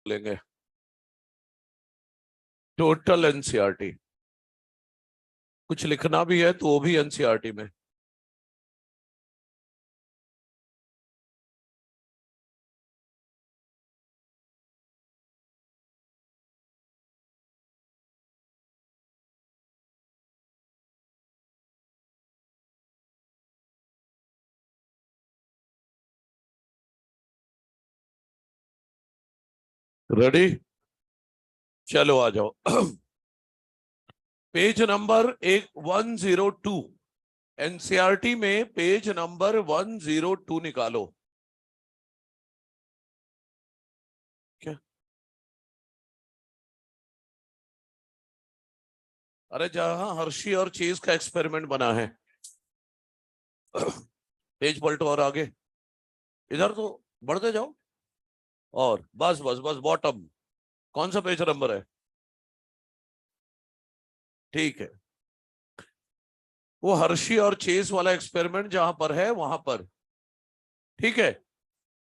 लेंगे total NCERT. कुछ लिखना भी है तो वो भी एनसीईआरटी में। रेडी, चलो आ जाओ। पेज नंबर 102, एनसीईआरटी में पेज नंबर 102 निकालो। क्या? अरे जहां हर्शी और चेज का एक्सपेरिमेंट बना है। पेज पलटो और आगे, इधर तो बढ़ते जाओ। और बस बस बस बॉटम। कौन सा पेज नंबर है? ठीक है, वो हर्शी और चेज वाला एक्सपेरिमेंट जहां पर है वहां पर। ठीक है,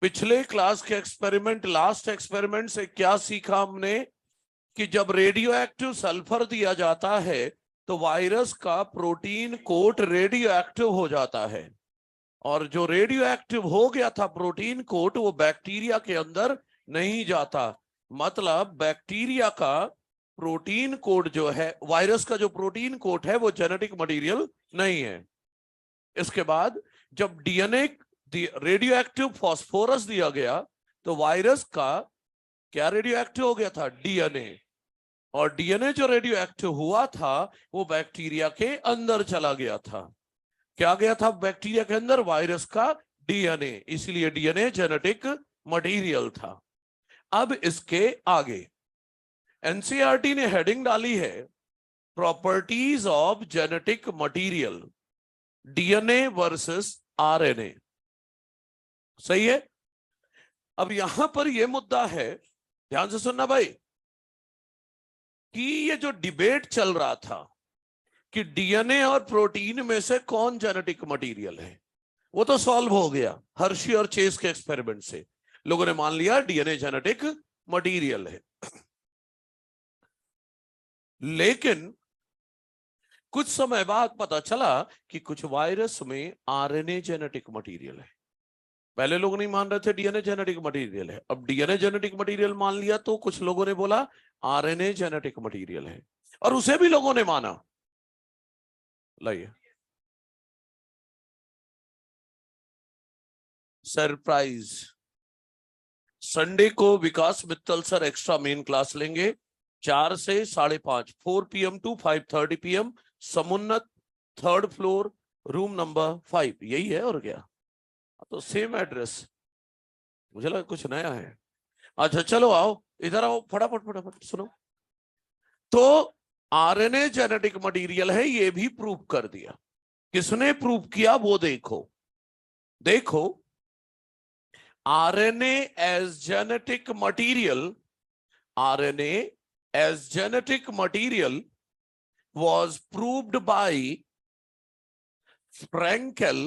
पिछले क्लास के एक्सपेरिमेंट, लास्ट एक्सपेरिमेंट से क्या सीखा हमने कि जब रेडियो एक्टिव सल्फर दिया जाता है तो वायरस का प्रोटीन कोट रेडियो एक्टिव हो जाता है, और जो रेडियो एक्टिव हो गया था प्रोटीन कोट वो बैक्टीरिया के अंदर नहीं जाता। मतलब बैक्टीरिया का प्रोटीन कोड जो है, वायरस का जो प्रोटीन कोड है वो जेनेटिक मटेरियल नहीं है। इसके बाद जब डीएनए रेडियो एक्टिव फास्फोरस दिया गया तो वायरस का क्या रेडियो एक्टिव हो गया था? डीएनए। और डीएनए जो रेडियो एक्टिव हुआ था वो बैक्टीरिया के अंदर चला गया था। क्या गया था बैक्टीरिया के अंदर? वायरस का डीएनए। इसलिए डीएनए जेनेटिक मटेरियल था। अब इसके आगे एनसीईआरटी ने हेडिंग डाली है properties of genetic material, DNA versus RNA. सही है। अब यहां पर यह मुद्दा है, ध्यान से सुनना भाई, कि ये जो डिबेट चल रहा था कि डीएनए और प्रोटीन में से कौन जेनेटिक मटेरियल है, वो तो सॉल्व हो गया हर्शी और चेस के एक्सपेरिमेंट से। लोगों ने मान लिया डीएनए जेनेटिक मटेरियल है। लेकिन कुछ समय बाद पता चला कि कुछ वायरस में आरएनए जेनेटिक मटेरियल है। पहले लोग नहीं मान रहे थे डीएनए जेनेटिक मटेरियल है, अब डीएनए जेनेटिक मटेरियल मान लिया तो कुछ लोगों ने बोला आरएनए जेनेटिक मटेरियल है, और उसे भी लोगों ने माना। लाइए सरप्राइज, संडे को Vikas Mittal sir extra main class लेंगे 4 से 5:30, 4 PM to 5:30 PM, Samunnat 3rd floor, room number 5। यही है और क्या? तो सेम एड्रेस। मुझे लगा कुछ नया है। अच्छा चलो आओ, इधर आओ, फटाफट फटाफट सुनो। तो आरएनए जेनेटिक मटेरियल है, ये भी प्रूव कर दिया। किसने प्रूव किया वो देखो। देखो, RNA as genetic material, RNA as genetic material was proved by Frankel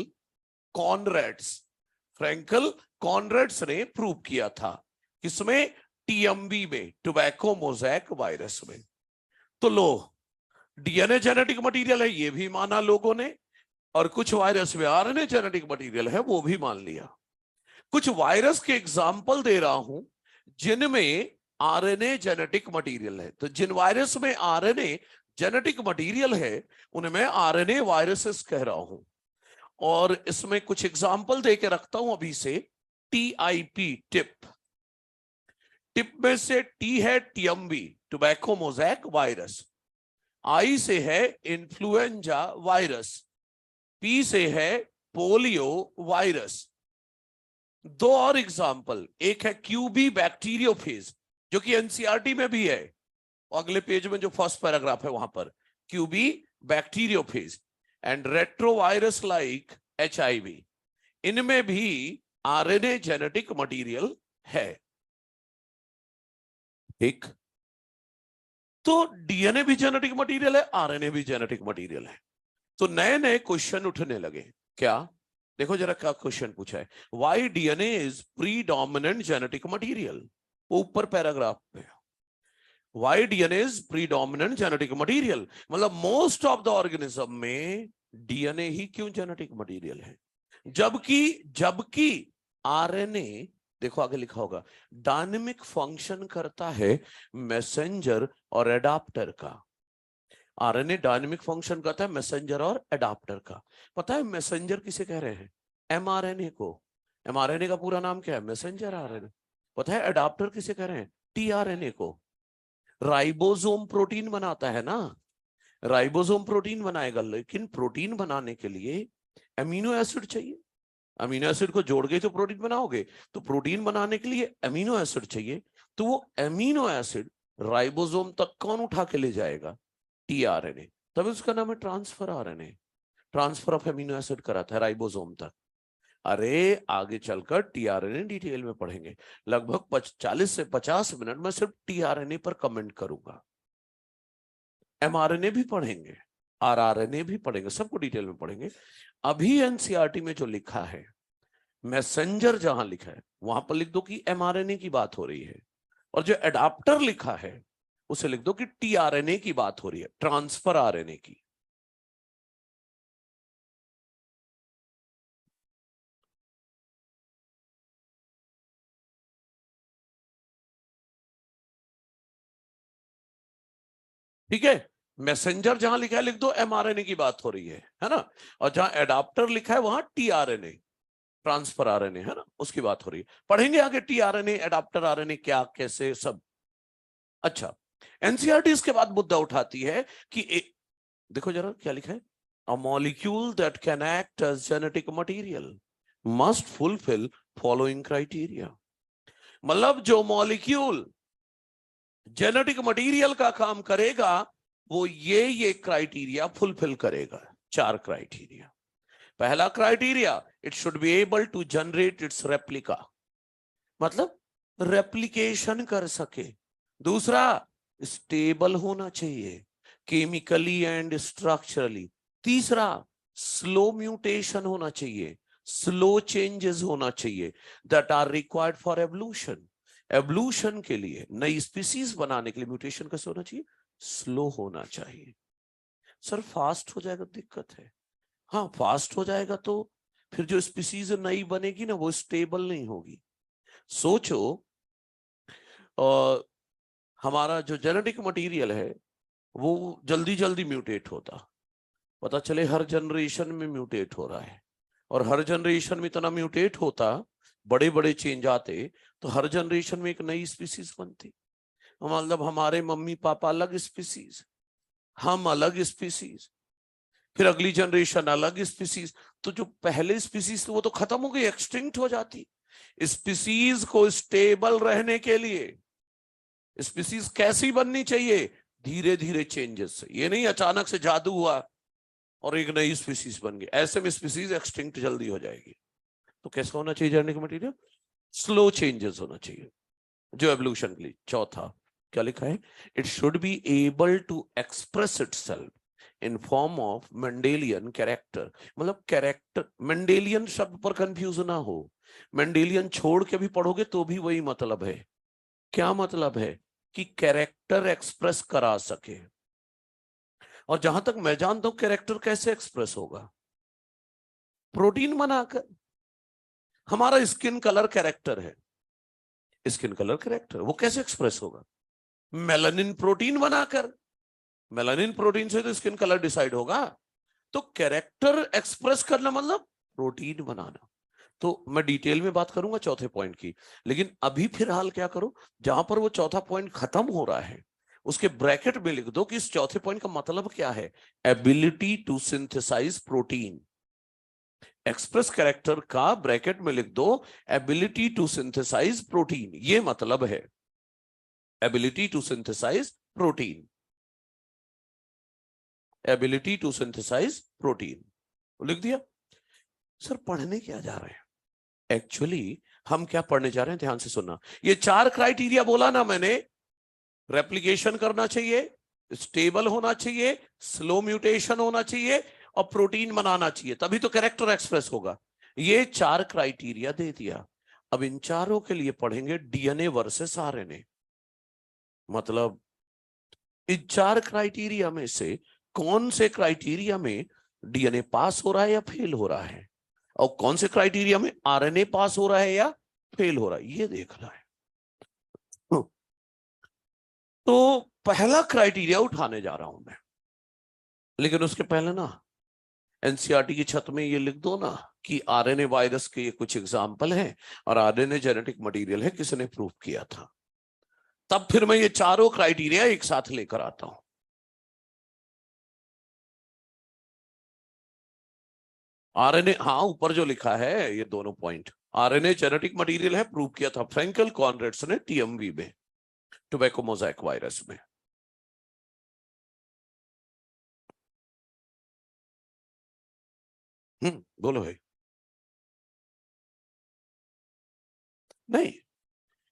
Conrads। Frankel Conrads ने प्रूव किया था। किसमें? टीएमवी में, टोबैको मोज़ैक वायरस में। तो लो, डीएनए जेनेटिक मटेरियल है ये भी माना लोगों ने, और कुछ वायरस में आरएनए जेनेटिक मटेरियल है वो भी मान लिया। कुछ वायरस के एग्जाम्पल दे रहा हूं जिनमें आरएनए जेनेटिक मटेरियल है। तो जिन वायरस में आरएनए जेनेटिक मटेरियल है उन्हें मैं आरएनए वायरसेस कह रहा हूं, और इसमें कुछ एग्जाम्पल देके रखता हूं अभी से। TIP, tip. टिप में से टी है टीएमवी, टोबैको मोज़ैक वायरस। आई से है इन्फ्लुएंजा वायरस। पी से है पोलियो वायरस। दो और एग्जाम्पल, एक है क्यूबी बैक्टीरियोफेज जो कि एनसीईआरटी में भी है, अगले पेज में जो फर्स्ट पैराग्राफ है वहां पर, QB bacteriophage and retrovirus like HIV। इनमें भी आरएनए जेनेटिक मटेरियल है। ठीक, तो डीएनए भी जेनेटिक मटेरियल है, आरएनए भी जेनेटिक मटेरियल है। तो नए नए क्वेश्चन उठने लगे। क्या? देखो जरा क्या क्वेश्चन पूछा है, why DNA is predominant genetic material. वो ऊपर पैराग्राफ पे। Why DNA is predominant genetic material, मतलब मोस्ट ऑफ द ऑर्गेनिज्म में डीएनए ही क्यों जेनेटिक मटेरियल है, जबकि आरएनए, देखो आगे लिखा होगा, डायनेमिक फंक्शन करता है मैसेंजर और एडाप्टर का। आरएनए डायनेमिक फंक्शन करता है मैसेंजर और एडाप्टर का। पता है मैसेंजर किसे कह रहे हैं? एमआरएनए को। एमआरएनए का पूरा नाम क्या है? Messenger RNA. पता है एडाप्टर किसे कह रहे हैं? टीआरएनए को। राइबोसोम प्रोटीन बनाता है ना, राइबोसोम प्रोटीन बनाएगा, लेकिन प्रोटीन बनाने के लिए अमीनो एसिड चाहिए। अमीनो एसिड को जोड़ के तो प्रोटीन बनाओगे, तो प्रोटीन बनाने के लिए अमीनो एसिड चाहिए। तो वो अमीनो एसिड राइबोसोम तक कौन उठा के ले जाएगा? टीआरएनए। तभी उसका नाम है transfer RNA. Transfer of amino acid कराता है राइबोसोम तक। अरे आगे चलकर टीआरएनए डिटेल में पढ़ेंगे। लगभग 40 से 50 मिनट में सिर्फ टीआरएनए पर कमेंट करूंगा। एमआरएनए भी पढ़ेंगे, आरआरएनए भी पढ़ेंगे, सबको डिटेल में पढ़ेंगे। अभी एनसीईआरटी में जो लिखा है, मैसेंजर जहां लिखा है वहां पर लिख दो कि एमआरएनए की बात हो रही है, और जो एडाप्टर लिखा है उसे लिख दो कि टीआरएनए की बात हो रही है, ट्रांसफर आरएनए की। ठीक है, मैसेंजर जहां लिखा है लिख दो एमआरएनए की बात हो रही है ना, और जहां एडाप्टर लिखा है वहां टीआरएनए, ट्रांसफर आरएनए है ना, उसकी बात हो रही है। पढ़ेंगे आगे टीआरएनए, एडाप्टर आरएनए क्या, कैसे, सब। अच्छा, एनसीईआरटी इसके बाद मुद्दा उठाती है कि देखो जरा क्या लिखा है, a molecule that can act as genetic material must fulfil following criteria. मतलब जो मॉलिक्यूल जेनेटिक मटेरियल का काम करेगा वो ये क्राइटेरिया फुलफिल करेगा। 4 क्राइटेरिया। पहला criteria, it should be able to generate its replica, मतलब रेप्लिकेशन कर सके। दूसरा, स्टेबल होना चाहिए केमिकली एंड स्ट्रक्चरली। तीसरा, स्लो म्यूटेशन होना चाहिए, स्लो चेंजेस होना चाहिए that are required for evolution. Evolution के लिए, नई स्पीसीज बनाने के लिए म्यूटेशन कैसे होना चाहिए? स्लो होना चाहिए। सर फास्ट हो जाएगा दिक्कत है। हाँ, फास्ट हो जाएगा तो फिर जो स्पीसीज नई बनेगी ना वो स्टेबल नहीं होगी। सोचो हमारा जो जेनेटिक मटेरियल है वो जल्दी जल्दी म्यूटेट होता, पता चले हर जनरेशन में म्यूटेट हो रहा है, और हर जनरेशन में इतना म्यूटेट होता, बड़े बड़े चेंज आते, तो हर जनरेशन में एक नई स्पीसीज बनती। मतलब हमारे मम्मी पापा अलग स्पीसीज, हम अलग स्पीसीज, फिर अगली जनरेशन अलग स्पीसीज, तो जो पहले स्पीसीज वो तो खत्म हो गई, एक्सटिंक्ट हो जाती। स्पीसीज को स्टेबल रहने के लिए स्पीसीज कैसी बननी चाहिए? धीरे धीरे चेंजेस से, ये नहीं अचानक से जादू हुआ और एक नई स्पीसीज बन गई, ऐसे में स्पीसीज एक्सटिंक्ट जल्दी हो जाएगी। तो कैसा होना चाहिए जेनेटिक मटेरियल? स्लो चेंजेस होना चाहिए जो एवोल्यूशन के लिए। चौथा क्या लिखा है? It should be able to express itself in form of Mendelian character. मतलब कैरेक्टर, मेंडेलियन शब्द पर कंफ्यूज ना हो, मेंडेलियन छोड़ के भी पढ़ोगे तो भी वही मतलब है। क्या मतलब है? कि कैरेक्टर एक्सप्रेस करा सके। और जहां तक मैं जानता हूं कैरेक्टर कैसे एक्सप्रेस होगा? प्रोटीन बनाकर। हमारा स्किन कलर कैरेक्टर है, स्किन कलर कैरेक्टर, वो कैसे एक्सप्रेस होगा? मेलानिन प्रोटीन बनाकर। मेलानिन प्रोटीन से तो स्किन कलर डिसाइड होगा। तो कैरेक्टर एक्सप्रेस करना मतलब प्रोटीन बनाना। तो मैं डिटेल में बात करूंगा चौथे पॉइंट की, लेकिन अभी फिलहाल क्या करो, जहां पर वो चौथा पॉइंट खत्म हो रहा है उसके ब्रैकेट में लिख दो कि इस चौथे पॉइंट का मतलब क्या है। Ability to synthesize protein. Express character का ब्रैकेट में लिख दो एबिलिटी टू सिंथेसाइज प्रोटीन, ये मतलब है ability to synthesize protein, ability to synthesize protein लिख दिया। सर पढ़ने क्या जा रहे हैं? एक्चुअली हम क्या पढ़ने जा रहे हैं, ध्यान से सुनना। ये 4 क्राइटेरिया बोला ना मैंने, रेप्लिकेशन करना चाहिए, स्टेबल होना चाहिए, स्लो म्यूटेशन होना चाहिए, और प्रोटीन बनाना चाहिए, तभी तो कैरेक्टर एक्सप्रेस होगा। ये 4 क्राइटेरिया दे दिया। अब इन चारों के लिए पढ़ेंगे डीएनए वर्सेस आरएनए। मतलब इन चार क्राइटेरिया में से कौन से क्राइटेरिया में डीएनए पास हो रहा है या फेल हो रहा है, और कौन से क्राइटेरिया में आरएनए पास हो रहा है या फेल हो रहा है, ये देखना है। तो पहला क्राइटेरिया उठाने जा रहा हूं मैं, लेकिन उसके पहले ना एनसीईआरटी की छत में ये लिख दो ना कि आरएनए वायरस के ये कुछ एग्जाम्पल हैं और आरएनए जेनेटिक मटेरियल है, किसने प्रूव किया था। तब फिर मैं ये चारों क्राइटेरिया एक साथ लेकर आता हूं। आरएनए, हाँ ऊपर जो लिखा है ये दोनों पॉइंट, आरएनए जेनेटिक मटेरियल है, प्रूव किया था फ्रैंकल कॉनरेड्स ने टीएमवी में, टोबैको मोज़ाइक वायरस में। बोलो भाई। नहीं,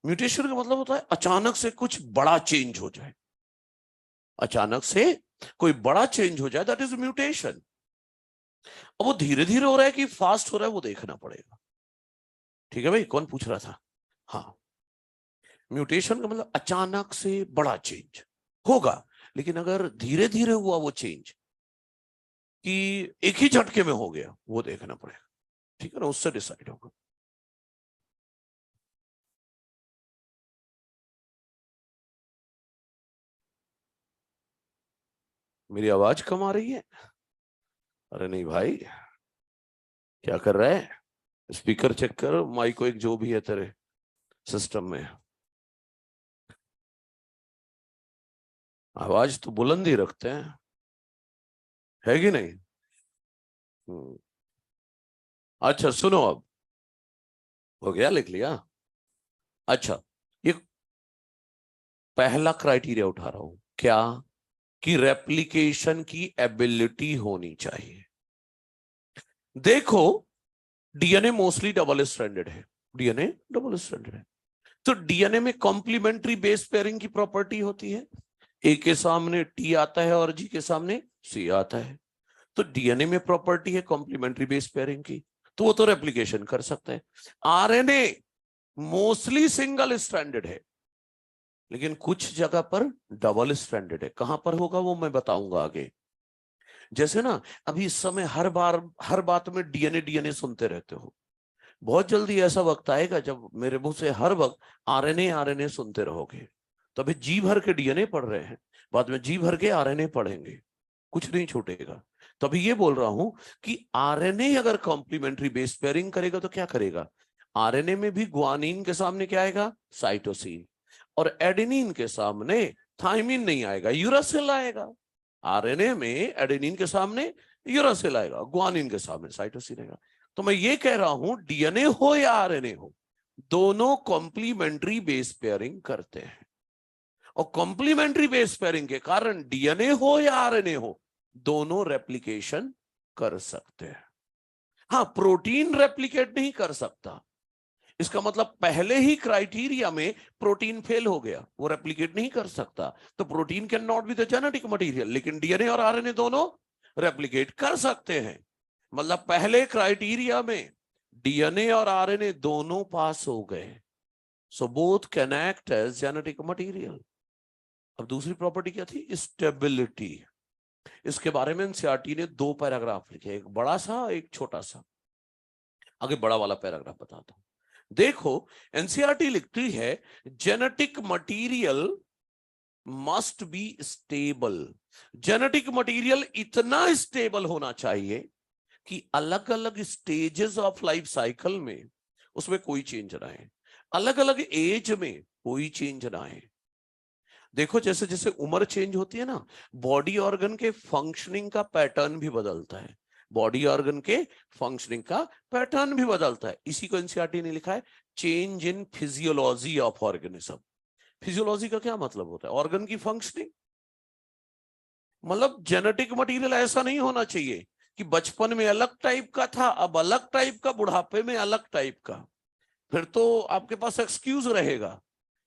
म्यूटेशन का मतलब होता है अचानक से कुछ बड़ा चेंज हो जाए, अचानक से कोई बड़ा चेंज हो जाए, दैट इज म्यूटेशन। अब वो धीरे धीरे हो रहा है कि फास्ट हो रहा है, वो देखना पड़ेगा। ठीक है भाई, कौन पूछ रहा था? हाँ, म्यूटेशन का मतलब अचानक से बड़ा चेंज होगा, लेकिन अगर धीरे धीरे हुआ वो चेंज कि एक ही झटके में हो गया, वो देखना पड़ेगा। ठीक है ना, उससे डिसाइड होगा। मेरी आवाज कम आ रही है? अरे नहीं भाई, क्या कर रहा है? स्पीकर चेक कर, माइक एक जो भी है तेरे सिस्टम में, आवाज तो बुलंद ही रखते हैं, है कि नहीं? अच्छा सुनो, अब हो गया, लिख लिया। अच्छा, ये पहला क्राइटेरिया उठा रहा हूं, क्या कि रेप्लिकेशन की एबिलिटी होनी चाहिए। देखो, डीएनए मोस्टली डबल स्ट्रैंडेड है, डीएनए डबल स्ट्रैंडेड है, तो डीएनए में कॉम्प्लीमेंट्री बेस पेयरिंग की प्रॉपर्टी होती है। ए के सामने टी आता है और जी के सामने सी आता है, तो डीएनए में प्रॉपर्टी है कॉम्प्लीमेंट्री बेस पेयरिंग की, तो वो तो रेप्लिकेशन कर सकता है। आरएनए मोस्टली सिंगल स्ट्रैंडेड है, लेकिन कुछ जगह पर डबल स्ट्रैंडेड है। कहां पर होगा वो मैं बताऊंगा आगे। जैसे ना अभी इस समय हर बार हर बात में डीएनए डीएनए सुनते रहते हो, बहुत जल्दी ऐसा वक्त आएगा जब मेरे मुंह से हर वक्त आरएनए आरएनए सुनते रहोगे। तो अभी जी भर के डीएनए पढ़ रहे हैं, बाद में जी भर के आरएनए पढ़ेंगे, कुछ नहीं छूटेगा। तो अभी ये बोल रहा हूं कि आरएनए अगर कॉम्प्लीमेंट्री बेस पेयरिंग करेगा तो क्या करेगा, आरएनए में भी ग्वानिन के सामने क्या आएगा, साइटोसिन, और एडेनिन के सामने थाइमिन नहीं आएगा, यूरासिल आएगा। आरएनए में एडेनिन के सामने यूरासिल आएगा, ग्वानिन के सामने साइटोसिन आएगा। तो मैं ये कह रहा हूं डीएनए हो या आरएनए हो, दोनों कॉम्प्लीमेंट्री बेस पेयरिंग करते हैं, और कॉम्प्लीमेंट्री बेस पेयरिंग के कारण डीएनए हो या आरएनए हो, दोनों रेप्लिकेशन कर सकते हैं। हाँ, प्रोटीन रेप्लिकेट नहीं कर सकता, इसका मतलब पहले ही क्राइटेरिया में प्रोटीन फेल हो गया, वो रेप्लिकेट नहीं कर सकता, तो protein can not be the genetic material, लेकिन डीएनए और आरएनए दोनों रेप्लिकेट कर सकते हैं। मतलब पहले क्राइटेरिया में डीएनए और आरएनए दोनों पास हो गए, so both can act as genetic material. अब दूसरी प्रॉपर्टी क्या थी, स्टेबिलिटी। इसके बारे में एनसीईआरटी ने 2 पैराग्राफ लिखे, एक बड़ा सा एक छोटा सा। आगे बड़ा वाला पैराग्राफ बताता हूं। देखो, एनसीईआरटी लिखती है genetic material must be stable. Genetic material इतना स्टेबल होना चाहिए कि अलग अलग स्टेजेस ऑफ लाइफ साइकिल में उसमें कोई चेंज ना आए, अलग अलग एज में कोई चेंज ना आए। देखो, जैसे जैसे उम्र चेंज होती है ना, बॉडी ऑर्गन के फंक्शनिंग का पैटर्न भी बदलता है, बॉडी ऑर्गन के फंक्शनिंग का पैटर्न भी बदलता है। इसी को एनसीईआरटी ने लिखा है change in physiology of organism. Physiology का क्या मतलब होता है, ऑर्गन की फंक्शनिंग। मतलब जेनेटिक मटेरियल ऐसा नहीं होना चाहिए कि बचपन में अलग टाइप का था, अब अलग टाइप का, बुढ़ापे में अलग टाइप का। फिर तो आपके पास एक्सक्यूज रहेगा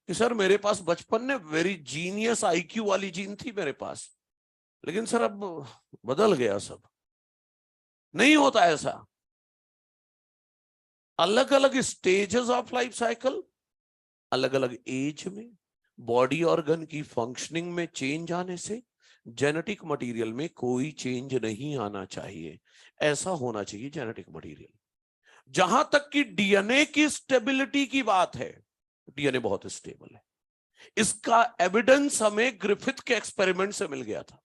कि सर मेरे पास बचपन में वेरी जीनियस आईक्यू वाली जीन थी मेरे पास, लेकिन सर अब बदल गया सब। नहीं होता ऐसा। अलग अलग स्टेजेस ऑफ लाइफ साइकिल, अलग अलग एज में बॉडी ऑर्गन की फंक्शनिंग में चेंज आने से जेनेटिक मटेरियल में कोई चेंज नहीं आना चाहिए। ऐसा होना चाहिए जेनेटिक मटेरियल। जहां तक कि डीएनए की स्टेबिलिटी की बात है, डीएनए बहुत स्टेबल है। इसका एविडेंस हमें ग्रिफिथ के एक्सपेरिमेंट से मिल गया था।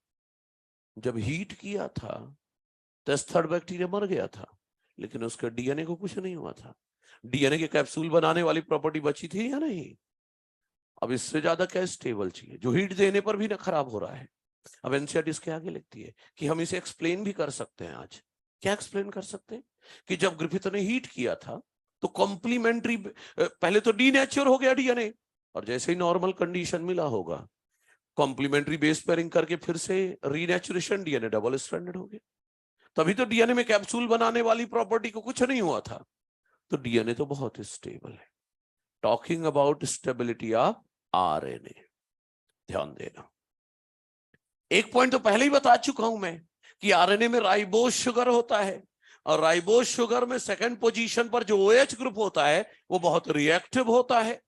जब हीट किया था टेस्टड बैक्टीरिया मर गया था, लेकिन उसके डीएनए को कुछ नहीं हुआ था। डीएनए के कैप्सूल बनाने वाली प्रॉपर्टी बची थी या नहीं? अब इससे ज्यादा क्या स्टेबल चाहिए, जो हीट देने पर भी ना खराब हो रहा है। अब एनसीईआरटी इसके आगे लिखती है कि हम इसे एक्सप्लेन भी कर सकते हैं। आज क्या एक्सप्लेन कर सकते हैं कि जब ग्रिफिथ ने हीट किया था तो कॉम्प्लीमेंट्री, पहले तो डीनेचर हो गया डीएनए, और जैसे ही नॉर्मल कंडीशन मिला होगा कॉम्प्लीमेंट्री बेस पेयरिंग करके फिर से रीनेचुरेशन, डीएनए डबल स्ट्रैंडेड हो गया। तभी तो डीएनए में कैप्सूल बनाने वाली प्रॉपर्टी को कुछ नहीं हुआ था। तो डीएनए तो बहुत स्टेबल है। Talking about stability of RNA, ध्यान देना। एक पॉइंट तो पहले ही बता चुका हूं मैं कि आरएनए में राइबोज शुगर होता है, और राइबोज शुगर में सेकंड पोजीशन पर जो OH ग्रुप होता है वो बहुत रिएक्टिव होता है।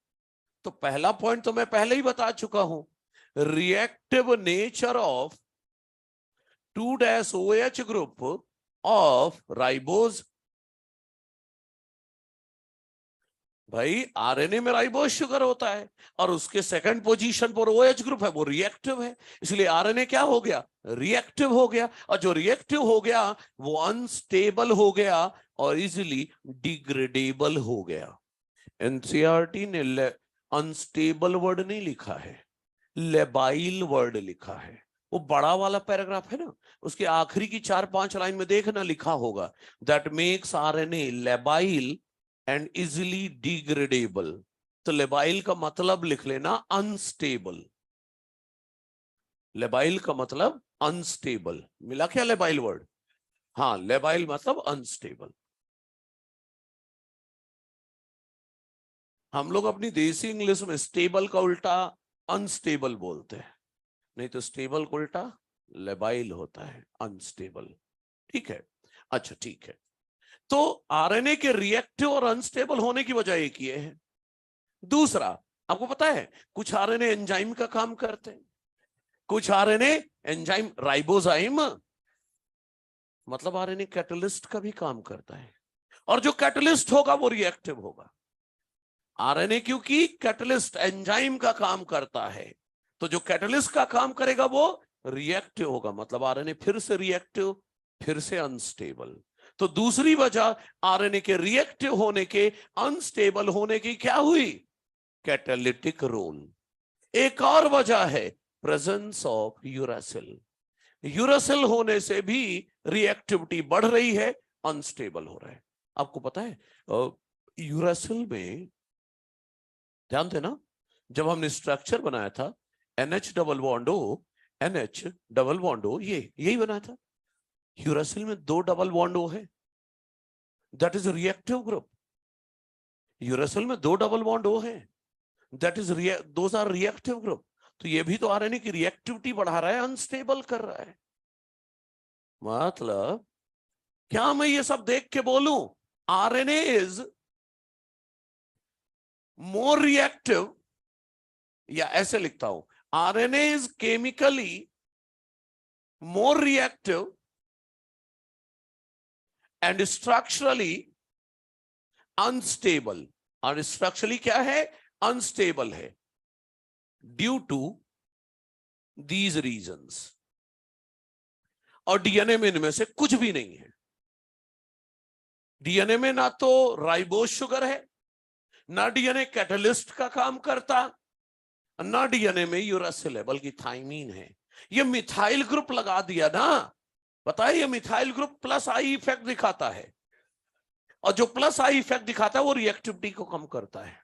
तो पहला पॉइंट तो मैं पहले ही बता चुका हूं, reactive nature of 2'OH group of ribose. भाई आरएनए में राइबोज शुगर होता है और उसके सेकंड पोजीशन पर OH ग्रुप है, वो रिएक्टिव है। इसलिए आरएनए क्या हो गया? रिएक्टिव हो गया। और जो रिएक्टिव हो गया वो अनस्टेबल हो गया और इजीली डिग्रेडेबल हो गया। एनसीईआरटी ने अनस्टेबल वर्ड नहीं लिखा है, लेबाइल वर्ड लिखा है। वो बड़ा वाला पैराग्राफ है ना, उसके आखिरी की 4-5 लाइन में देखना लिखा होगा, that makes RNA labile and easily degradable. तो लेबाइल का मतलब लिख लेना अनस्टेबल। लेबाइल का मतलब अनस्टेबल। मिला क्या लेबाइल वर्ड? हाँ, लेबाइल मतलब अनस्टेबल। हम लोग अपनी देसी इंग्लिश में स्टेबल का उल्टा अनस्टेबल बोलते हैं, नहीं तो स्टेबल का उल्टा लेबाइल होता है, अनस्टेबल। ठीक है, अच्छा ठीक है। तो आरएनए के रिएक्टिव और अनस्टेबल होने की वजह एक ये है। दूसरा, आपको पता है कुछ आरएनए एंजाइम का काम करते हैं, कुछ आरएनए एंजाइम राइबोजाइम मतलब आरएनए कैटलिस्ट का भी काम करता है, और जो कैटलिस्ट होगा वो रिएक्टिव होगा। आरएनए क्योंकि कैटलिस्ट एंजाइम का काम करता है, तो जो कैटलिस्ट का काम करेगा वो रिएक्टिव होगा, मतलब आरएनए फिर से रिएक्टिव, फिर से अनस्टेबल। तो दूसरी वजह आरएनए के रिएक्टिव होने के, अनस्टेबल होने की क्या हुई? Catalytic role. एक और वजह है प्रेजेंस ऑफ यूरासिल। यूरासिल होने से भी रिएक्टिविटी बढ़ रही है, अनस्टेबल हो रहा है। आपको पता है यूरासिल में, ध्यान देना, जब हमने स्ट्रक्चर बनाया था NH double bond O, NH double bond O, यही बनाया था। यूरासिल में 2 डबल बॉन्ड O है, that is reactive group. Uracil में 2 डबल बॉन्ड O है, that is those are reactive group. तो ये भी तो आरएनए की रिएक्टिविटी बढ़ा रहा है, अनस्टेबल कर रहा है। मतलब क्या मैं ये सब देख के बोलूं आरएनए इज मोर रिएक्टिव, या ऐसे लिखता हूं RNA is chemically more reactive and structurally unstable. और स्ट्रक्चरली क्या है? अनस्टेबल है, ड्यू टू दीज रीजंस। और डीएनए में इनमें से कुछ भी नहीं है। डीएनए में ना तो राइबोज शुगर है, ना डीएनए कैटलिस्ट का काम करता, ना डीएनए में यूरासिल है, बल्कि थाइमीन है। ये मिथाइल ग्रुप लगा दिया ना, बताइए, ये methyl group plus I effect दिखाता है, और जो प्लस आई इफेक्ट दिखाता है वो रिएक्टिविटी को कम करता है।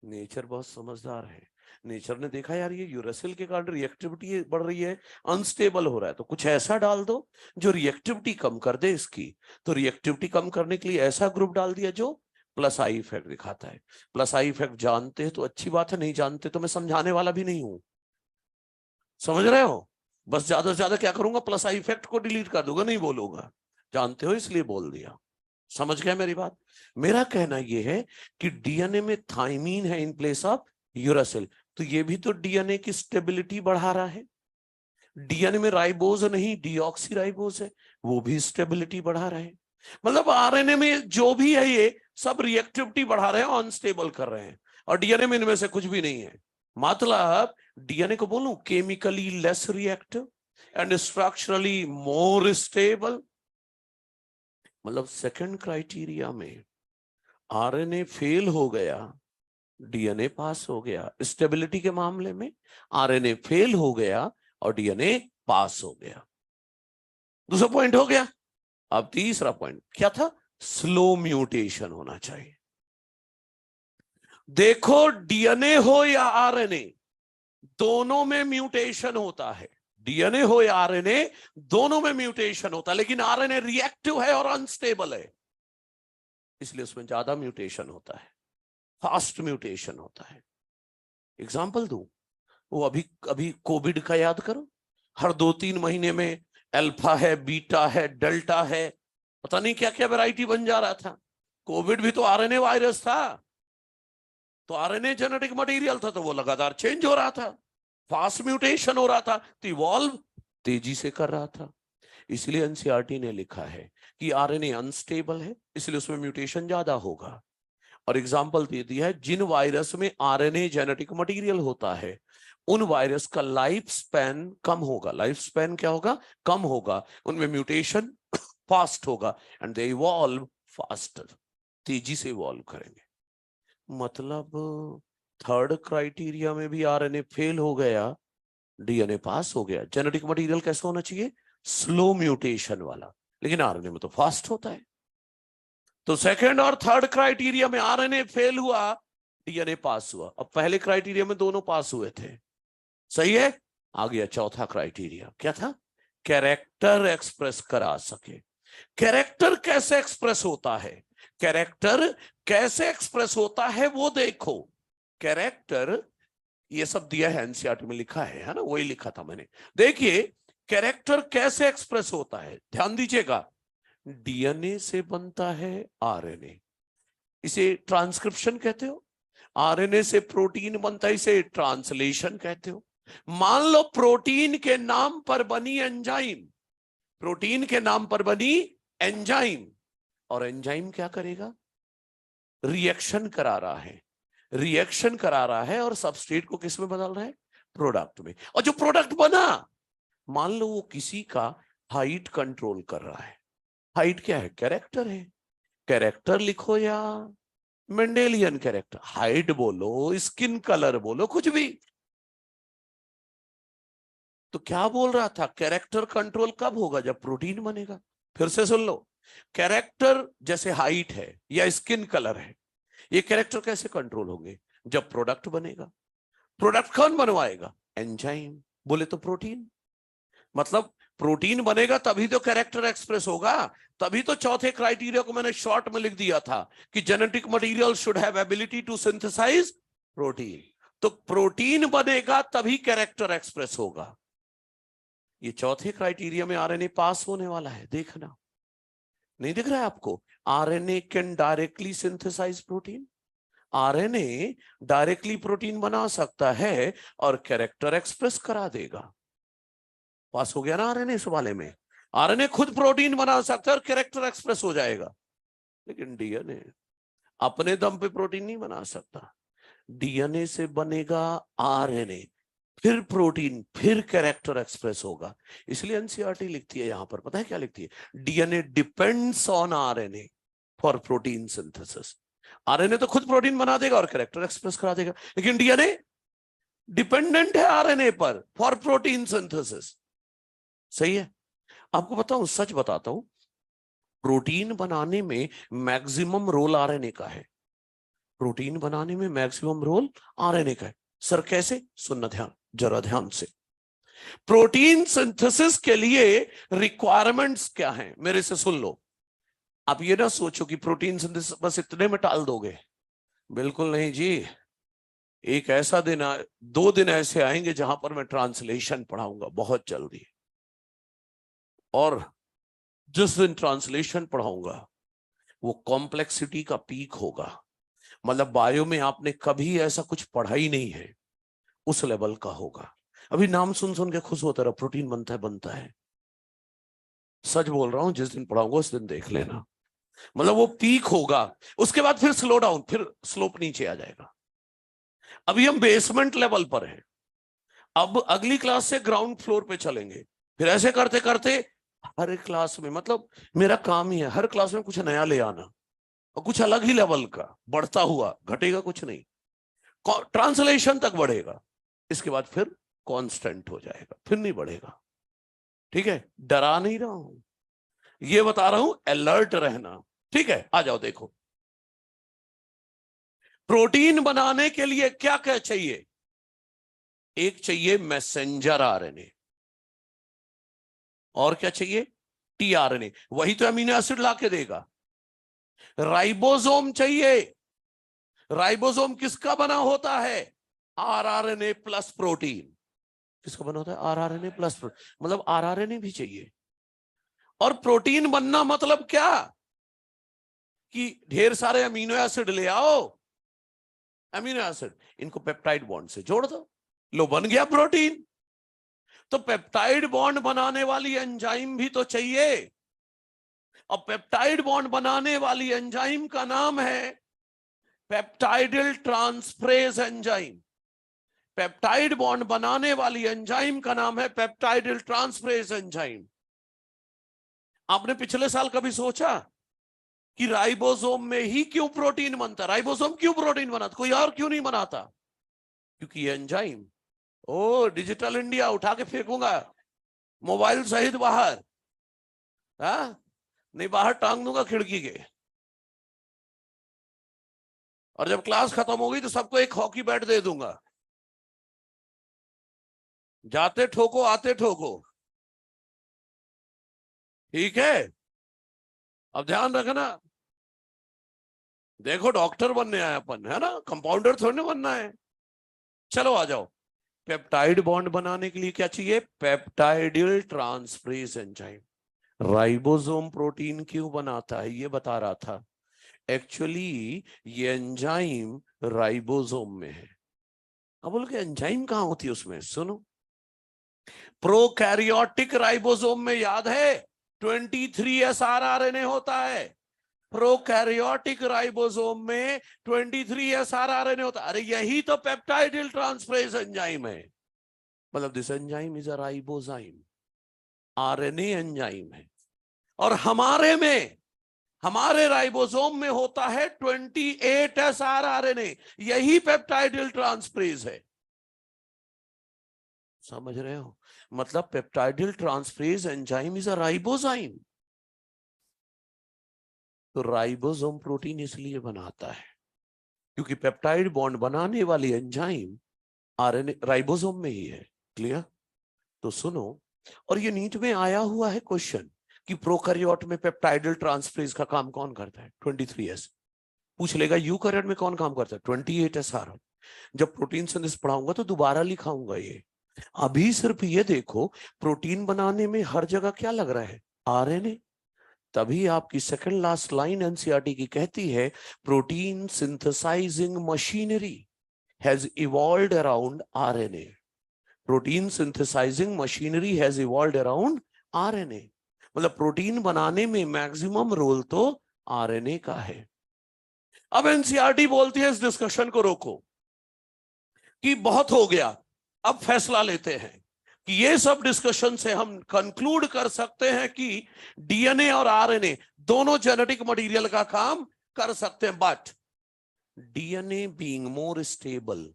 नेचर बहुत समझदार है। नेचर ने देखा यार ये यूरासिल के कारण रिएक्टिविटी बढ़ रही है, अनस्टेबल हो रहा है, तो कुछ ऐसा डाल दो जो रिएक्टिविटी कम कर दे इसकी। तो रिएक्टिविटी कम करने के लिए ऐसा ग्रुप डाल दिया जो प्लस आई इफेक्ट दिखाता है। प्लस आई इफेक्ट जानते हैं तो अच्छी बात है, नहीं जानते तो मैं समझाने वाला भी नहीं हूं। समझ रहे हो? बस ज्यादा से ज्यादा क्या करूंगा, प्लस आई इफेक्ट को डिलीट कर दूंगा, नहीं बोलूंगा। जानते हो इसलिए बोल दिया। समझ गए मेरी बात? मेरा कहना यह है कि डीएनए में थाइमीन है इन प्लेस ऑफ यूरासिल, तो ये भी तो डीएनए की स्टेबिलिटी बढ़ा रहा है। डीएनए में राइबोज नहीं, डीऑक्सीराइबोज है, वो भी स्टेबिलिटी बढ़ा रहे हैं। मतलब आरएनए में जो भी है ये सब रिएक्टिविटी बढ़ा रहे हैं, अनस्टेबल कर रहे हैं, और डीएनए में इनमें से कुछ भी नहीं है। मतलब डीएनए को बोलूं chemically less reactive and structurally more stable. मतलब सेकंड क्राइटेरिया में आरएनए फेल हो गया, डीएनए पास हो गया। स्टेबिलिटी के मामले में आरएनए फेल हो गया और डीएनए पास हो गया। दूसरा पॉइंट हो गया। अब तीसरा पॉइंट क्या था? स्लो म्यूटेशन होना चाहिए। देखो डीएनए हो या आरएनए, दोनों में म्यूटेशन होता है। डीएनए हो या आरएनए, दोनों में म्यूटेशन होता है, लेकिन आरएनए रिएक्टिव है और अनस्टेबल है, इसलिए उसमें ज्यादा म्यूटेशन होता है, फास्ट म्यूटेशन होता है। एग्जाम्पल दूं, वो अभी कोविड का याद करो, हर 2-3 महीने में अल्फा है, बीटा है, डेल्टा है, पता नहीं क्या क्या वैरायटी बन जा रहा था। कोविड भी तो आरएनए वायरस था, तो आरएनए जेनेटिक मटेरियल था, तो वो लगातार चेंज हो रहा था, फास्ट म्यूटेशन हो रहा था, तो इवॉल्व तेजी से कर रहा था। इसलिए एनसीईआरटी ने लिखा है कि आरएनए अनस्टेबल है, इसलिए उसमें म्यूटेशन ज्यादा होगा। और एग्जाम्पल दे दिया है, जिन वायरस में आरएनए जेनेटिक मटेरियल होता है उन वायरस का लाइफ स्पैन कम होगा। लाइफ स्पैन क्या होगा? कम होगा। उनमें म्यूटेशन फास्ट होगा एंड दे इवॉल्व फास्टर, तेजी से इवॉल्व करेंगे। मतलब थर्ड क्राइटेरिया में भी आरएनए फेल हो गया, डीएनए पास हो गया। जेनेटिक मटेरियल कैसा होना चाहिए? स्लो म्यूटेशन वाला, लेकिन आरएनए में तो फास्ट होता है। तो सेकंड और थर्ड क्राइटेरिया में आरएनए फेल हुआ, डीएनए पास हुआ। अब पहले क्राइटेरिया में दोनों पास हुए थे, सही है। आ गया चौथा क्राइटेरिया, क्या था? कैरेक्टर एक्सप्रेस करा सके। कैरेक्टर कैसे एक्सप्रेस होता है? कैरेक्टर कैसे एक्सप्रेस होता है वो देखो। कैरेक्टर, ये सब दिया है एनसीईआरटी में, लिखा है ना, वही लिखा था मैंने। देखिए कैरेक्टर कैसे एक्सप्रेस होता है, ध्यान दीजिएगा। डीएनए से बनता है आरएनए, इसे ट्रांसक्रिप्शन कहते हो। आरएनए से प्रोटीन बनता है, इसे ट्रांसलेशन कहते हो। मान लो प्रोटीन के नाम पर बनी एंजाइम, प्रोटीन के नाम पर बनी एंजाइम, और एंजाइम क्या करेगा? रिएक्शन करा रहा है, रिएक्शन करा रहा है और सबस्ट्रेट को किस में बदल रहा है? प्रोडक्ट में। और जो प्रोडक्ट बना, मान लो वो किसी का हाइट कंट्रोल कर रहा है। हाइट क्या है? कैरेक्टर है। कैरेक्टर लिखो या मेंडेलियन कैरेक्टर, हाइट बोलो, स्किन कलर बोलो, कुछ भी। तो क्या बोल रहा था? कैरेक्टर कंट्रोल कब होगा? जब प्रोटीन बनेगा। फिर से सुन लो, कैरेक्टर जैसे हाइट है या स्किन कलर है, ये कैरेक्टर कैसे कंट्रोल होंगे? जब प्रोडक्ट बनेगा। प्रोडक्ट कौन बनवाएगा? एंजाइम, बोले तो प्रोटीन। मतलब प्रोटीन बनेगा तभी तो कैरेक्टर एक्सप्रेस होगा। तभी तो चौथे क्राइटेरिया को मैंने शॉर्ट में लिख दिया था कि genetic material should have ability to synthesize protein. तो प्रोटीन बनेगा तभी कैरेक्टर एक्सप्रेस होगा। ये चौथे क्राइटेरिया में आरएनए पास होने वाला है, देखना। नहीं दिख रहा है आपको? RNA can directly synthesize protein. RNA directly protein बना सकता है और कैरेक्टर एक्सप्रेस करा देगा। पास हो गया ना आरएनए इस वाले में? आरएनए खुद प्रोटीन बना सकता है और कैरेक्टर एक्सप्रेस हो जाएगा, लेकिन डीएनए अपने दम पे प्रोटीन नहीं बना सकता। डीएनए से बनेगा आरएनए, फिर प्रोटीन, फिर कैरेक्टर एक्सप्रेस होगा। इसलिए एनसीईआरटी लिखती है यहां पर, पता है क्या लिखती है? DNA depends on RNA for protein synthesis. RNA तो खुद प्रोटीन बना देगा और कैरेक्टर एक्सप्रेस करा देगा, लेकिन डीएनए डिपेंडेंट है आरएनए पर फॉर प्रोटीन सिंथेसिस। सही है। आपको बताऊं, सच बताता हूं, प्रोटीन बनाने में मैक्सिमम रोल आरएनए का है। प्रोटीन बनाने में मैक्सिमम रोल आरएनए का है। सर कैसे? सुनना ध्यान, जरा ध्यान से। प्रोटीन सिंथेसिस के लिए रिक्वायरमेंट्स क्या हैं, मेरे से सुन लो। आप ये ना सोचो कि प्रोटीन सिंथेसिस बस इतने में टाल दोगे, बिल्कुल नहीं जी। एक ऐसा दिन 2 दिन ऐसे आएंगे जहां पर मैं ट्रांसलेशन पढ़ाऊंगा बहुत जल्दी, और जिस दिन ट्रांसलेशन पढ़ाऊंगा वो कॉम्प्लेक्सिटी का पीक होगा। मतलब बायो में आपने कभी ऐसा कुछ पढ़ा ही नहीं है, उस लेवल का होगा। अभी नाम सुन सुन के खुश होता रहा, प्रोटीन बनता है। सच बोल रहा हूं, जिस दिन पढ़ाऊंगा उस दिन देख लेना। मतलब वो पीक होगा, उसके बाद फिर स्लो डाउन, फिर स्लोप नीचे आ जाएगा। अभी हम बेसमेंट लेवल पर हैं, अब अगली क्लास से ग्राउंड फ्लोर पे चलेंगे। फिर ऐसे करते करते हर क्लास में, मतलब मेरा काम ही है हर क्लास में कुछ नया ले आना, और कुछ अलग ही लेवल का, बढ़ता हुआ, घटेगा कुछ नहीं, ट्रांसलेशन तक बढ़ेगा, इसके बाद फिर कांस्टेंट हो जाएगा, फिर नहीं बढ़ेगा। ठीक है, डरा नहीं रहा हूं, ये बता रहा हूं अलर्ट रहना। ठीक है, आ जाओ देखो, प्रोटीन बनाने के लिए क्या क्या चाहिए? एक चाहिए मैसेंजर आरएनए, और क्या चाहिए? टीआरएनए, वही तो अमीनो एसिड लाके देगा। राइबोसोम चाहिए, राइबोसोम किसका बना होता है? RRNA plus protein. किसका बना होता है? आरआरएनए प्लस प्रोटीन, मतलब आरआरएनए भी चाहिए। और प्रोटीन बनना मतलब क्या? कि ढेर सारे अमीनो एसिड ले आओ, अमीनो एसिड इनको पेप्टाइड बॉन्ड से जोड़ दो, लो बन गया प्रोटीन। तो पेप्टाइड बॉन्ड बनाने वाली एंजाइम भी तो चाहिए, और पेप्टाइड बॉन्ड बनाने वाली एंजाइम का नाम है peptidyl transferase enzyme. Peptide bond बनाने वाली एंजाइम का नाम है पेप्टाइडिल ट्रांसफरेज एंजाइम। आपने पिछले साल कभी सोचा कि राइबोसोम में ही क्यों प्रोटीन बनता? राइबोसोम क्यों प्रोटीन बनाता, कोई और क्यों नहीं बनाता? क्योंकि ये एंजाइम, ओ डिजिटल इंडिया उठा के फेंकूंगा मोबाइल सहित बाहर, हाँ नहीं बाहर टांग दूंगा खिड़की के। और जब क्लास खत्म होगी तो सबको एक हॉकी बैट दे दूंगा, जाते ठोको आते ठोको। ठीक है, अब ध्यान रखना, देखो डॉक्टर बनने आए अपन, है ना, कंपाउंडर थोड़ी ना बनना है। चलो आ जाओ, पेप्टाइड बॉन्ड बनाने के लिए क्या चाहिए? Peptidyl transferase enzyme. Ribosome protein क्यों बनाता है ये बता रहा था। एक्चुअली ये एंजाइम राइबोसोम में है। अब बोल के एंजाइम कहां होती है उसमें? सुनो, प्रोकैरियोटिक राइबोसोम में याद है 23 sRNA होता है। प्रोकैरियोटिक राइबोसोम में 23 sRNA होता है। अरे यही तो पेप्टाइडिल ट्रांसफरेज एंजाइम है। मतलब this enzyme is a ribozyme, RNA enzyme है। और हमारे राइबोसोम में होता है 28 sRNA, यही पेप्टाइडिल ट्रांसफरेज है। समझ रहे हो? मतलब peptidyl transferase enzyme is a ribozyme. तो राइबोसोम प्रोटीन इसलिए बनाता है क्योंकि पेप्टाइड बॉन्ड बनाने वाली एंजाइम आरएनए राइबोसोम में ही है। क्लियर? तो सुनो, और ये नीट में आया हुआ है क्वेश्चन कि प्रोकैरियोट में पेप्टाइडल ट्रांसफरेज का काम कौन करता है? 23S। पूछ लेगा यूकैरियोट में कौन काम करता है? 28SR। जब प्रोटीन सिंथेसिस पढ़ाऊंगा तो दोबारा लिखाऊंगा ये। अभी सिर्फ ये देखो, प्रोटीन बनाने में हर जगह क्या लग रहा है? आरएनए। तभी आपकी सेकंड लास्ट लाइन एनसीईआरटी की कहती है protein synthesising machinery has evolved around RNA. Protein synthesising machinery has evolved around RNA. मतलब प्रोटीन बनाने में मैक्सिमम रोल तो आरएनए का है। अब एनसीईआरटी बोलती है इस डिस्कशन को रोको, कि बहुत हो गया, अब फैसला लेते हैं कि ये सब डिस्कशन से हम कंक्लूड कर सकते हैं कि डीएनए और आरएनए दोनों जेनेटिक मटेरियल का काम कर सकते हैं, but DNA being more stable,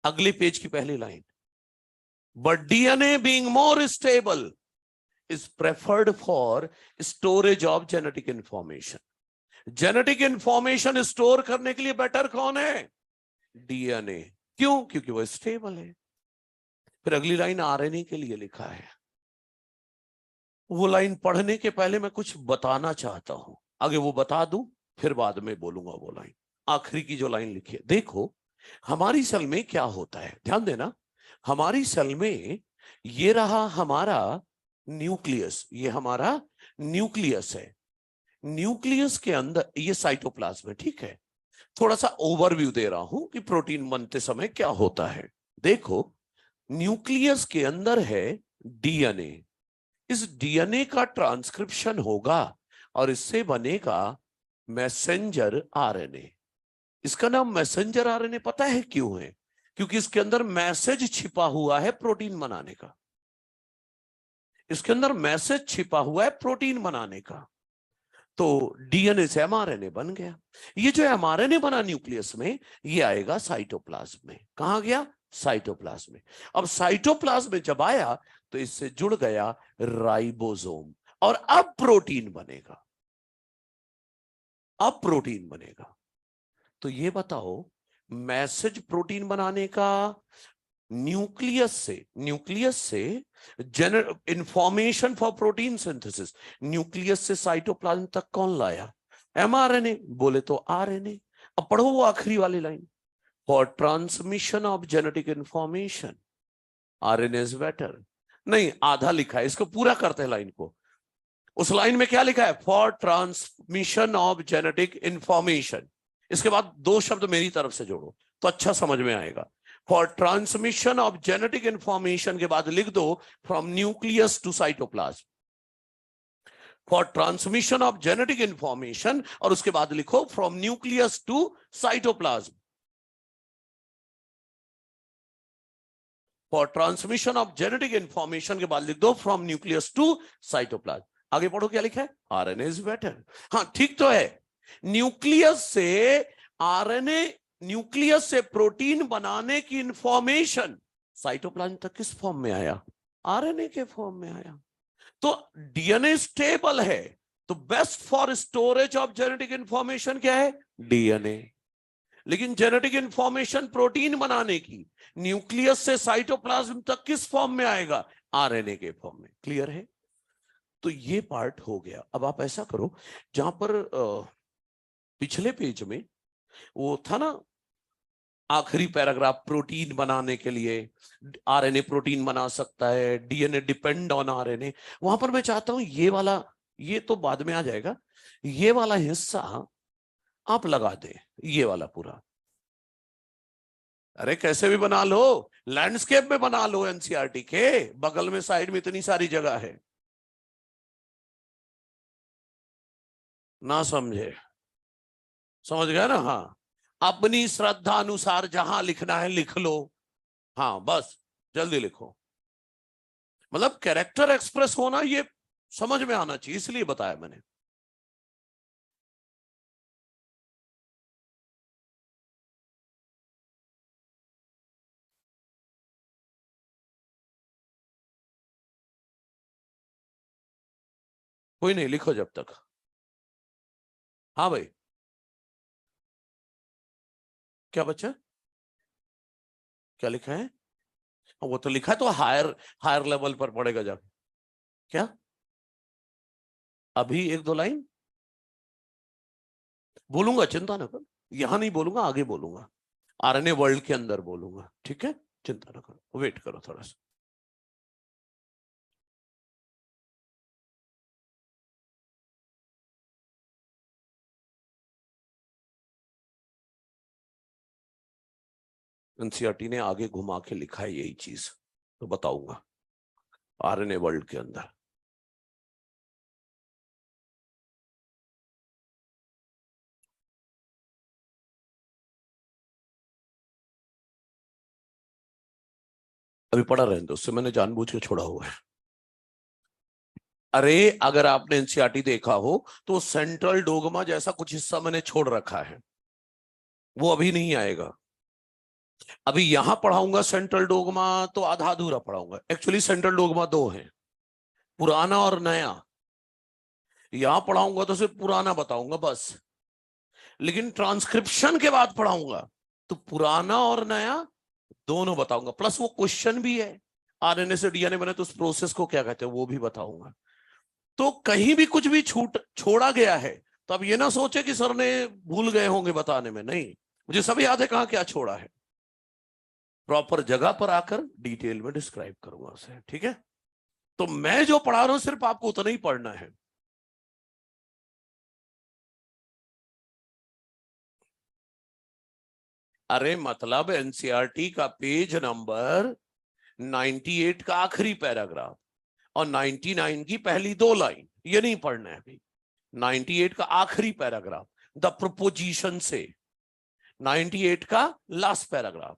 अगले पेज की पहली line, but DNA being more stable is preferred for storage of genetic information. Genetic information store करने के लिए बेटर कौन है? डीएनए। क्यों? क्योंकि वो स्टेबल है। फिर अगली लाइन आरएनए के लिए लिखा है। वो लाइन पढ़ने के पहले मैं कुछ बताना चाहता हूं, आगे वो बता दूं फिर बाद में बोलूंगा वो लाइन। आखिरी की जो लाइन लिखी है, देखो हमारी सेल में क्या होता है, ध्यान देना। हमारी सेल में ये रहा हमारा न्यूक्लियस, ये हमारा न्यूक्लियस है। न्यूक्लियस के अंदर ये साइटोप्लाज्म है, ठीक है। थोड़ा सा ओवरव्यू दे रहा हूं कि प्रोटीन बनते समय क्या होता है। देखो, न्यूक्लियस के अंदर है डीएनए। इस डीएनए का ट्रांसक्रिप्शन होगा और इससे बनेगा मैसेंजर आरएनए। इसका नाम मैसेंजर आरएनए पता है क्यों है? क्योंकि इसके अंदर मैसेज छिपा हुआ है प्रोटीन बनाने का। इसके अंदर मैसेज छिपा हुआ है प्रोटीन बनाने का। तो डीएनए से एमआरएनए बन गया। ये जो एमआरएनए बना न्यूक्लियस में, ये आएगा साइटोप्लाज्म में। कहां गया? साइटोप्लाज्म में। अब साइटोप्लाज्म में जब आया तो इससे जुड़ गया राइबोसोम, और अब प्रोटीन बनेगा। अब प्रोटीन बनेगा। तो ये बताओ, मैसेज प्रोटीन बनाने का न्यूक्लियस से information for protein synthesis nucleus से साइटोप्लाज्म तक कौन लाया? एमआरएनए। बोले तो आरएनए। अब पढ़ो वो आखिरी वाली line, for transmission of genetic information RNA is better. नहीं, आधा लिखा है, इसको पूरा करते हैं लाइन को। उस लाइन में क्या लिखा है? For transmission of genetic information. इसके बाद दो शब्द मेरी तरफ से जोड़ो तो अच्छा समझ में आएगा। For transmission of genetic information के बाद लिख दो from nucleus to cytoplasm. For transmission of genetic information, और उसके बाद लिखो from nucleus to cytoplasm. For transmission of genetic information के बाद लिख दो फ्रॉम न्यूक्लियस टू साइटोप्लाज्म। आगे पढ़ो क्या लिखा है? RNA is better. हाँ ठीक तो है। न्यूक्लियस से आरएनए, न्यूक्लियस से प्रोटीन बनाने की इंफॉर्मेशन साइटोप्लाज्म तक किस फॉर्म में आया? आरएनए के फॉर्म में आया। तो डीएनए स्टेबल है, तो best for storage of genetic information क्या है? डीएनए। लेकिन जेनेटिक इंफॉर्मेशन प्रोटीन बनाने की न्यूक्लियस से साइटोप्लाज्म तक किस फॉर्म में आएगा? आरएनए के फॉर्म में। क्लियर है? तो ये पार्ट हो गया। अब आप ऐसा करो, जहां पर पिछले पेज में वो था ना, आखिरी पैराग्राफ, प्रोटीन बनाने के लिए आरएनए प्रोटीन बना सकता है, डीएनए डिपेंड ऑन आरएनए। वहां पर मैं चाहता हूं ये वाला, ये तो बाद में आ जाएगा, ये वाला हिस्सा आप लगा दे, ये वाला पूरा। अरे कैसे भी बना लो, लैंडस्केप में बना लो, एनसीईआरटी के बगल में साइड में इतनी सारी जगह है। ना समझे? समझ गया ना? हाँ, अपनी श्रद्धा अनुसार जहां लिखना है लिख लो। हाँ बस जल्दी लिखो। मतलब कैरेक्टर एक्सप्रेस होना ये समझ में आना चाहिए, इसलिए बताया मैंने। कोई नहीं, लिखो जब तक। हाँ भाई, क्या बच्चा? क्या लिखा है? वो तो लिखा है, तो हायर हायर लेवल पर पड़ेगा जाके। क्या? अभी एक दो लाइन बोलूंगा, चिंता ना कर। यहां नहीं बोलूंगा, आगे बोलूंगा, आरएनए वर्ल्ड के अंदर बोलूंगा, ठीक है? चिंता ना करो, वेट करो थोड़ा सा। एनसीईआरटी ने आगे घुमा के लिखा है यही चीज, तो बताऊंगा आरएनए वर्ल्ड के अंदर। अभी पढ़ा रहने दो, उससे मैंने जानबूझ के छोड़ा हुआ है। अरे अगर आपने एनसीईआरटी देखा हो तो सेंट्रल डोगमा जैसा कुछ हिस्सा मैंने छोड़ रखा है, वो अभी नहीं आएगा। अभी यहां पढ़ाऊंगा सेंट्रल डोगमा तो आधा अधूरा पढ़ाऊंगा। एक्चुअली सेंट्रल डोगमा दो है, पुराना और नया। यहां पढ़ाऊंगा तो सिर्फ पुराना बताऊंगा बस, लेकिन ट्रांसक्रिप्शन के बाद पढ़ाऊंगा तो पुराना और नया दोनों बताऊंगा, प्लस वो क्वेश्चन भी है, आरएनए से डीएनए बने तो उस प्रोसेस को क्या कहते हैं वो भी बताऊंगा। तो कहीं भी कुछ भी छोड़ा गया है तो अब ये ना सोचे कि सर ने भूल गए होंगे बताने में, नहीं, मुझे सब याद है कहां क्या छोड़ा है। प्रॉपर जगह पर आकर डिटेल में डिस्क्राइब करूंगा उसे, ठीक है? तो मैं जो पढ़ा रहा हूं सिर्फ आपको उतना ही पढ़ना है। अरे मतलब एनसीईआरटी का पेज नंबर 98 का आखिरी पैराग्राफ और 99 की पहली 2 लाइन, ये नहीं पढ़ना है अभी। 98 का आखिरी पैराग्राफ द प्रोपोजिशन से 98 का लास्ट पैराग्राफ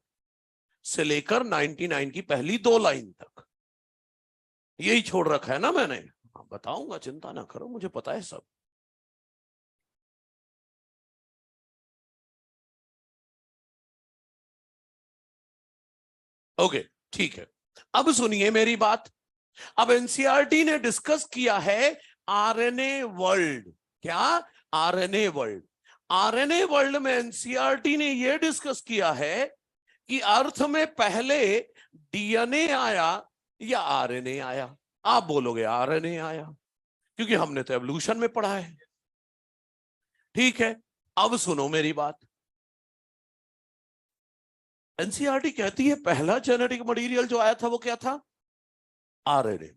से लेकर 99 की पहली 2 लाइन तक यही छोड़ रखा है ना मैंने। बताऊंगा, चिंता ना करो, मुझे पता है सब। ओके, ठीक है। अब सुनिए मेरी बात। अब एनसीईआरटी ने डिस्कस किया है आरएनए वर्ल्ड। क्या? RNA world. आरएनए वर्ल्ड में एनसीईआरटी ने यह डिस्कस किया है कि अर्थ में पहले डीएनए आया या आरएनए आया। आप बोलोगे आरएनए आया, क्योंकि हमने तो एवोल्यूशन में पढ़ा है। ठीक है, अब सुनो मेरी बात। एनसीईआरटी कहती है पहला जेनेटिक मटेरियल जो आया था वो क्या था? आरएनए।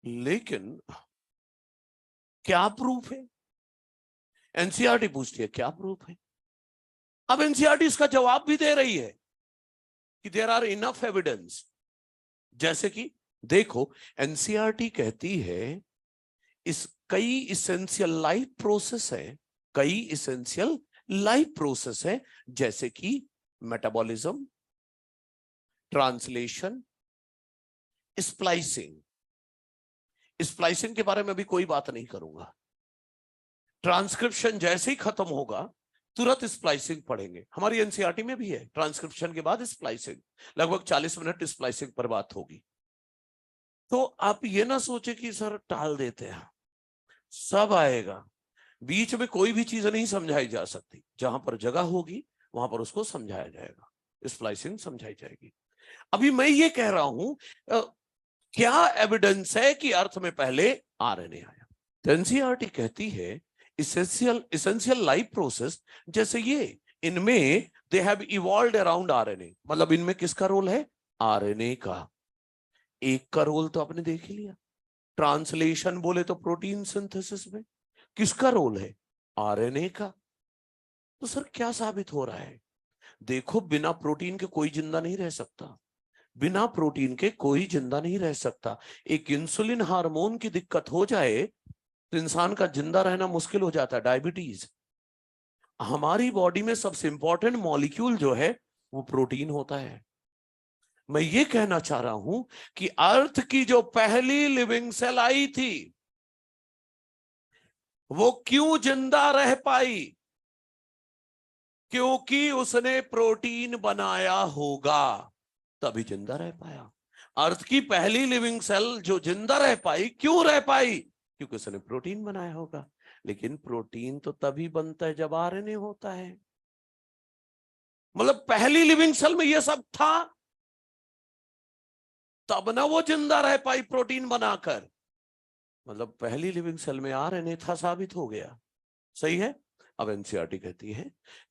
लेकिन क्या प्रूफ है? एनसीईआरटी पूछती है क्या प्रूफ है। अब एनसीईआरटी इसका जवाब भी दे रही है कि देयर आर इनफ एविडेंस। जैसे कि देखो, एनसीईआरटी कहती है इस कई इसेंशियल लाइफ प्रोसेस है, कई इसेंशियल लाइफ प्रोसेस है, जैसे कि मेटाबॉलिज्म, ट्रांसलेशन, स्प्लाइसिंग। स्प्लाइसिंग के बारे में भी कोई बात नहीं करूंगा। ट्रांसक्रिप्शन जैसे ही खत्म होगा तुरंत स्प्लाइसिंग पढ़ेंगे। हमारी एनसीईआरटी में भी है ट्रांसक्रिप्शन के बाद स्प्लाइसिंग, लगभग 40 मिनट स्प्लाइसिंग पर बात होगी। तो आप ये ना सोचे कि सर टाल देते हैं, सब आएगा। बीच में कोई भी चीज नहीं समझाई जा सकती, जहां पर जगह होगी वहां पर उसको समझाया जाएगा, स्प्लाइसिंग समझाई जाएगी। अभी मैं ये कह रहा हूं क्या एविडेंस है कि अर्थ में पहले आरएनए आया। तो एनसीईआरटी कहती है इसेंशियल लाइफ प्रोसेस, जैसे ये, इनमें they have evolved around RNA. मतलब इनमें किसका रोल है? आरएनए का। एक का रोल तो आपने देख ही लिया। ट्रांसलेशन बोले तो प्रोटीन सिंथेसिस में किसका रोल है? आरएनए का। तो सर क्या साबित हो रहा है? देखो, बिना प्रोटीन के कोई जिंदा नहीं रह सकता, बिना प्रोटीन के कोई जिंदा नहीं रह सकता। एक इंसुलिन हार्मोन की दिक्कत हो जाए तो इंसान का जिंदा रहना मुश्किल हो जाता है। डायबिटीज। हमारी बॉडी में सबसे इंपॉर्टेंट मॉलिक्यूल जो है वो प्रोटीन होता है। मैं ये कहना चाह रहा हूं कि अर्थ की जो पहली लिविंग सेल आई थी वो क्यों जिंदा रह पाई? क्योंकि उसने प्रोटीन बनाया होगा, तभी जिंदा रह पाया। अर्थ की पहली लिविंग सेल जो जिंदा रह पाई, क्यों रह पाई? क्योंकि उसने प्रोटीन बनाया होगा। लेकिन प्रोटीन तो तभी बनता है जब आरएनए होता है। मतलब पहली लिविंग सेल में यह सब था, तब ना वो जिंदा रह पाई प्रोटीन बनाकर। मतलब पहली लिविंग सेल में आरएनए था, साबित हो गया। सही है। अब एनसीईआरटी कहती है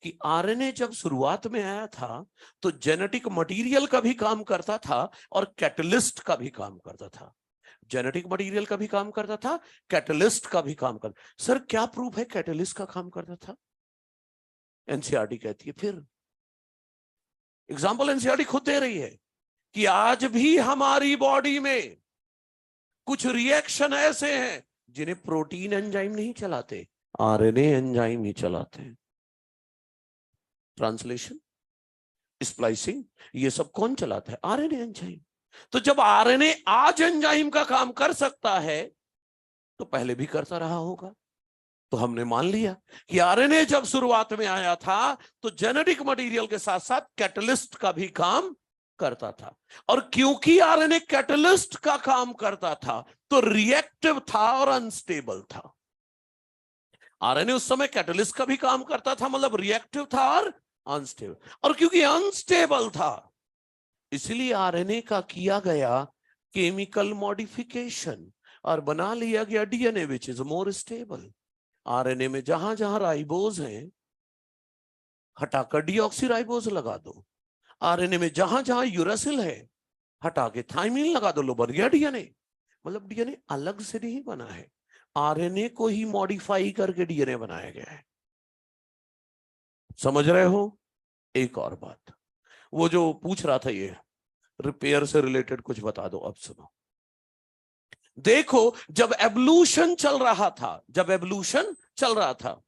कि आरएनए जब शुरुआत में आया था तो जेनेटिक मटेरियल का भी काम करता था और कैटलिस्ट का भी काम करता था। जेनेटिक मटेरियल का भी काम करता था, कैटलिस्ट का भी काम करता। सर क्या प्रूफ है कैटलिस्ट का काम करता था? एनसीईआरटी कहती है, फिर एग्जाम्पल एनसीईआरटी खुद दे रही है कि आज भी हमारी बॉडी में कुछ रिएक्शन ऐसे हैं जिन्हें प्रोटीन एंजाइम नहीं चलाते, आरएनए एंजाइम ही चलाते हैं। ट्रांसलेशन, स्प्लाइसिंग, ये सब कौन चलाता है? RNA enzyme. तो जब आरएनए आज एंजाइम का काम कर सकता है तो पहले भी करता रहा होगा। तो हमने मान लिया कि आरएनए जब शुरुआत में आया था तो जेनेटिक मटेरियल के साथ साथ कैटलिस्ट का भी काम करता था। और क्योंकि आरएनए कैटलिस्ट का काम करता था तो रिएक्टिव था और अनस्टेबल था। आरएनए उस समय कैटलिस्ट का भी काम करता था, मतलब रिएक्टिव था और अनस्टेबल। और क्योंकि अनस्टेबल था इसलिए आरएनए का किया गया केमिकल मॉडिफिकेशन और बना लिया गया DNA which is more stable. RNA में जहां जहां राइबोज हैं हटाकर डीऑक्सीराइबोज लगा दो। आरएनए में जहां जहां यूरासिल है हटा के थाइमिन लगा दो, लो बन गया डीएनए। मतलब डीएनए अलग से नहीं बना है, आरएनए को ही मॉडिफाई करके डीएनए बनाया गया है। समझ रहे हो? एक और बात, वो जो पूछ रहा था ये रिपेयर से रिलेटेड कुछ बता दो। अब सुनो, देखो जब एवोल्यूशन चल रहा था, जब एवोल्यूशन चल रहा था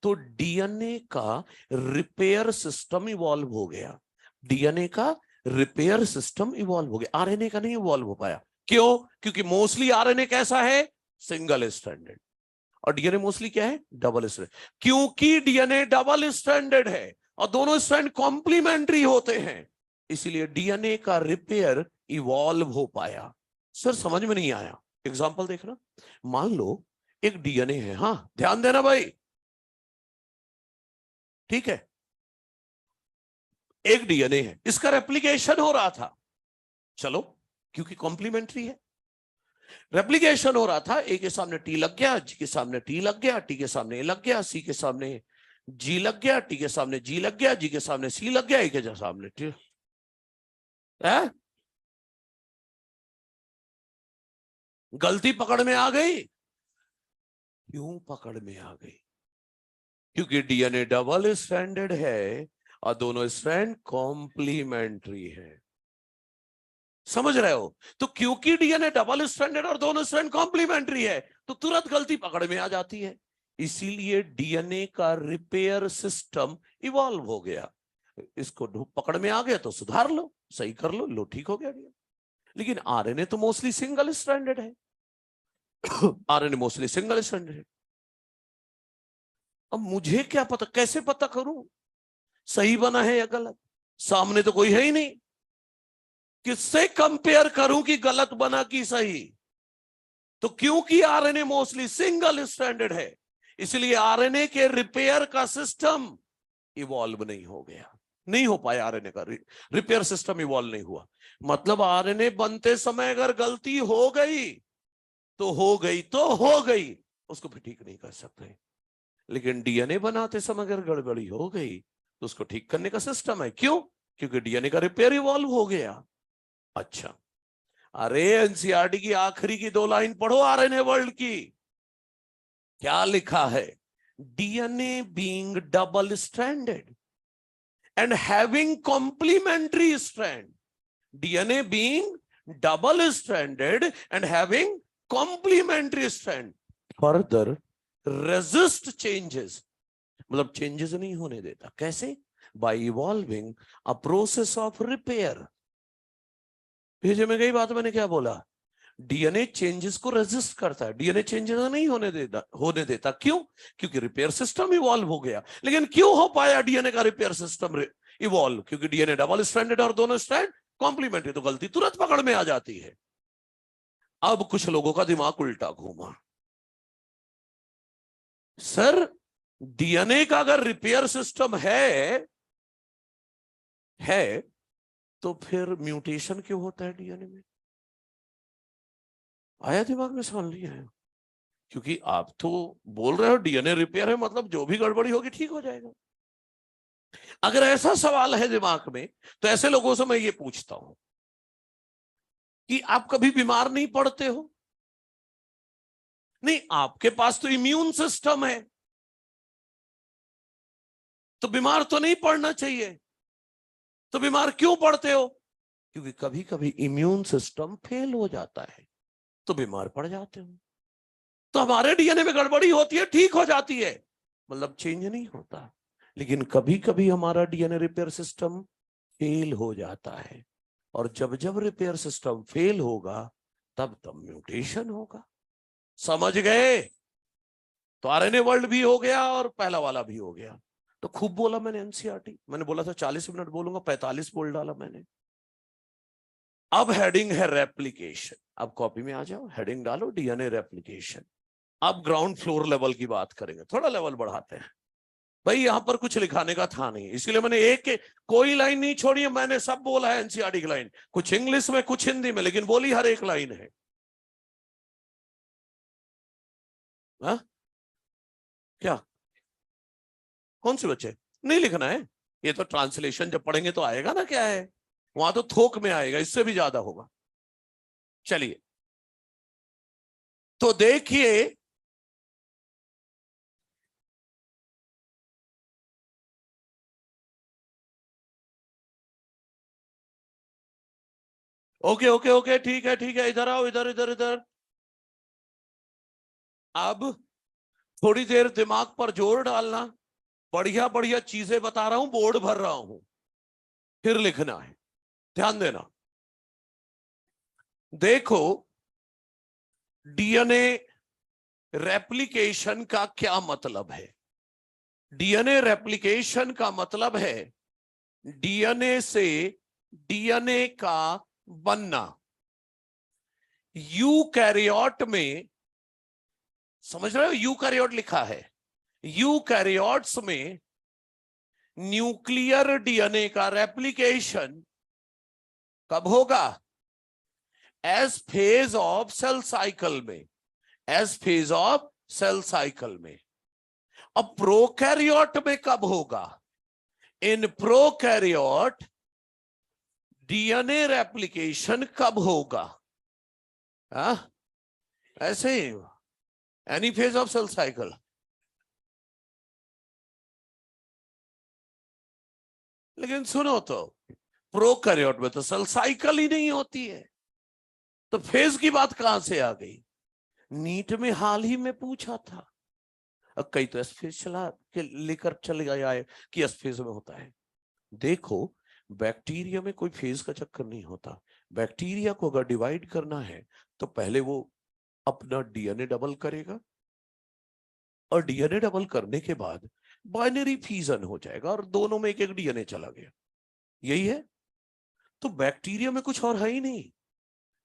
तो डीएनए का रिपेयर सिस्टम इवॉल्व हो गया। डीएनए का रिपेयर सिस्टम इवॉल्व हो गया, आरएनए का नहीं इवॉल्व हो पाया। क्यों? क्योंकि मोस्टली आरएनए कैसा है? सिंगल स्ट्रैंडेड, और डीएनए मोस्टली क्या है? Double stranded. क्योंकि डीएनए डबल स्ट्रैंडेड है और दोनों स्ट्रैंड कॉम्प्लीमेंट्री होते हैं, इसीलिए डीएनए का रिपेयर इवॉल्व हो पाया। सर समझ में नहीं आया? एग्जांपल देखना, मान लो एक डीएनए है, हाँ ध्यान देना भाई, ठीक है, एक डीएनए है, इसका रेप्लिकेशन हो रहा था, चलो क्योंकि कॉम्प्लीमेंट्री है, रेप्लिकेशन हो रहा था, ए के सामने टी लग गया, जी के सामने टी लग गया, टी के सामने ए लग गया, सी के सामने जी लग गया, टी के सामने जी लग गया, जी के सामने सी लग गया, ए के सामने टी है। गलती पकड़ में आ गई। क्यों पकड़ में आ गई? क्योंकि डीएनए डबल स्ट्रैंडेड है और दोनों स्ट्रैंड कॉम्प्लीमेंट्री है। समझ रहे हो? तो क्योंकि डीएनए डबल स्ट्रैंडेड और दोनों स्ट्रैंड कॉम्प्लीमेंट्री है तो तुरंत गलती पकड़ में आ जाती है, इसीलिए डीएनए का रिपेयर सिस्टम इवॉल्व हो गया। इसको पकड़ में आ गया तो सुधार लो, सही कर लो, लो ठीक हो गया डीएनए। लेकिन आरएनए तो मोस्टली सिंगल स्ट्रैंडेड है। आरएनए मोस्टली सिंगल स्ट्रैंडेड है। अब मुझे क्या पता, कैसे पता करूं सही बना है या गलत? सामने तो कोई है ही नहीं, किससे कंपेयर करूं कि गलत बना कि सही? तो क्योंकि आरएनए मोस्टली सिंगल स्ट्रैंडेड है, इसलिए आरएनए के रिपेयर का सिस्टम इवॉल्व नहीं हो गया, नहीं हो पाया। आरएनए का रिपेयर सिस्टम इवॉल्व नहीं हुआ। मतलब आरएनए बनते समय अगर गलती हो गई तो हो गई, तो हो गई, उसको भी ठीक नहीं कर सकते। लेकिन डीएनए बनाते समय अगर गड़बड़ी हो गई तो उसको ठीक करने का सिस्टम है। क्यों? क्योंकि डीएनए का रिपेयर इवॉल्व हो गया। अच्छा, अरे एनसीईआरटी की आखिरी की 2 लाइन पढ़ो आरएनए वर्ल्ड की, क्या लिखा है? DNA being double stranded and having complementary strand, DNA being double stranded and having complementary strand further resist changes, मतलब चेंजेस नहीं होने देता। कैसे? By evolving a process of repair. भेजे में गई बात, मैंने क्या बोला? डीएनए चेंजेस को रेजिस्ट करता है, डीएनए चेंजेस नहीं होने देता। क्यों? क्योंकि रिपेयर सिस्टम इवॉल्व हो गया। लेकिन क्यों हो पाया डीएनए का रिपेयर सिस्टम इवॉल्व? क्योंकि डीएनए डबल स्ट्रैंडेड और दोनों स्ट्रैंड कॉम्प्लीमेंट्री, तो गलती तुरंत पकड़ में आ जाती है। अब कुछ लोगों का दिमाग उल्टा घूमा, सर डीएनए का अगर रिपेयर सिस्टम है तो फिर म्यूटेशन क्यों होता है डीएनए में? आया दिमाग में? समझ लिया है? क्योंकि आप तो बोल रहे हो डीएनए रिपेयर है, मतलब जो भी गड़बड़ी होगी ठीक हो जाएगा। अगर ऐसा सवाल है दिमाग में तो ऐसे लोगों से मैं ये पूछता हूं कि आप कभी बीमार नहीं पड़ते हो? नहीं, आपके पास तो इम्यून सिस्टम है, तो बीमार तो नहीं पड़ना चाहिए। तो बीमार क्यों पड़ते हो? क्योंकि कभी कभी इम्यून सिस्टम फेल हो जाता है तो बीमार पड़ जाते हो। तो हमारे डीएनए में गड़बड़ी होती है, ठीक हो जाती है, मतलब चेंज नहीं होता। लेकिन कभी कभी हमारा डीएनए रिपेयर सिस्टम फेल हो जाता है, और जब जब रिपेयर सिस्टम फेल होगा तब तब म्यूटेशन होगा। समझ गए? तो आरएनए वर्ल्ड भी हो गया और पहला वाला भी हो गया। तो खूब बोला मैंने एनसीईआरटी, मैंने बोला था 40 मिनट बोलूंगा, 45 बोल डाला मैंने। अब हेडिंग है रेप्लिकेशन। अब कॉपी में आ जाओ, हेडिंग डालो डीएनए रेप्लिकेशन। अब ग्राउंड फ्लोर लेवल की बात करेंगे, थोड़ा लेवल बढ़ाते हैं। भाई यहां पर कुछ लिखाने का था नहीं, इसीलिए मैंने कोई लाइन नहीं छोड़ी है, मैंने सब बोला है एनसीईआरटी की लाइन, कुछ इंग्लिश में कुछ हिंदी में, लेकिन बोली हर एक लाइन है। हा? क्या? कौन से बच्चे? नहीं लिखना है, ये तो ट्रांसलेशन जब पढ़ेंगे तो आएगा ना, क्या है वहां तो थोक में आएगा, इससे भी ज्यादा होगा। चलिए, तो देखिए ओके ओके ओके, ठीक है, इधर आओ, इधर इधर इधर। अब थोड़ी देर दिमाग पर जोर डालना, बढ़िया बढ़िया चीजें बता रहा हूं, बोर्ड भर रहा हूं, फिर लिखना है, ध्यान देना। देखो, डीएनए रेप्लिकेशन का क्या मतलब है? डीएनए रेप्लिकेशन का मतलब है डीएनए से डीएनए का बनना। यूकैरियोट में, समझ रहे हो, यूकैरियोट लिखा है, यूकैरियोट्स में न्यूक्लियर डीएनए का रेप्लिकेशन कब होगा? S phase of cell cycle में, S phase of cell cycle में। अब प्रोकैरियोट में कब होगा? इन प्रोकैरियोट डीएनए रेप्लिकेशन कब होगा? हा? ऐसे ही, any phase of cell cycle. लेकिन सुनो तो, प्रोकैरियोट में तो सेल साइकिल ही नहीं होती है, तो फेज की बात कहां से आ गई? नीट में हाल ही में पूछा था, अब कई तो एस फेज चला के लेकर चले गए आए कि एस फेज में होता है। देखो, बैक्टीरिया में कोई फेज का चक्कर नहीं होता। बैक्टीरिया को अगर डिवाइड करना है तो पहले वो अपना डीएनए डबल करेगा, और डीएनए डबल करने के बाद बाइनरी फ्यूजन हो जाएगा और दोनों में एक एक डीएनए चला गया। यही है। तो बैक्टीरिया में कुछ और है ही नहीं।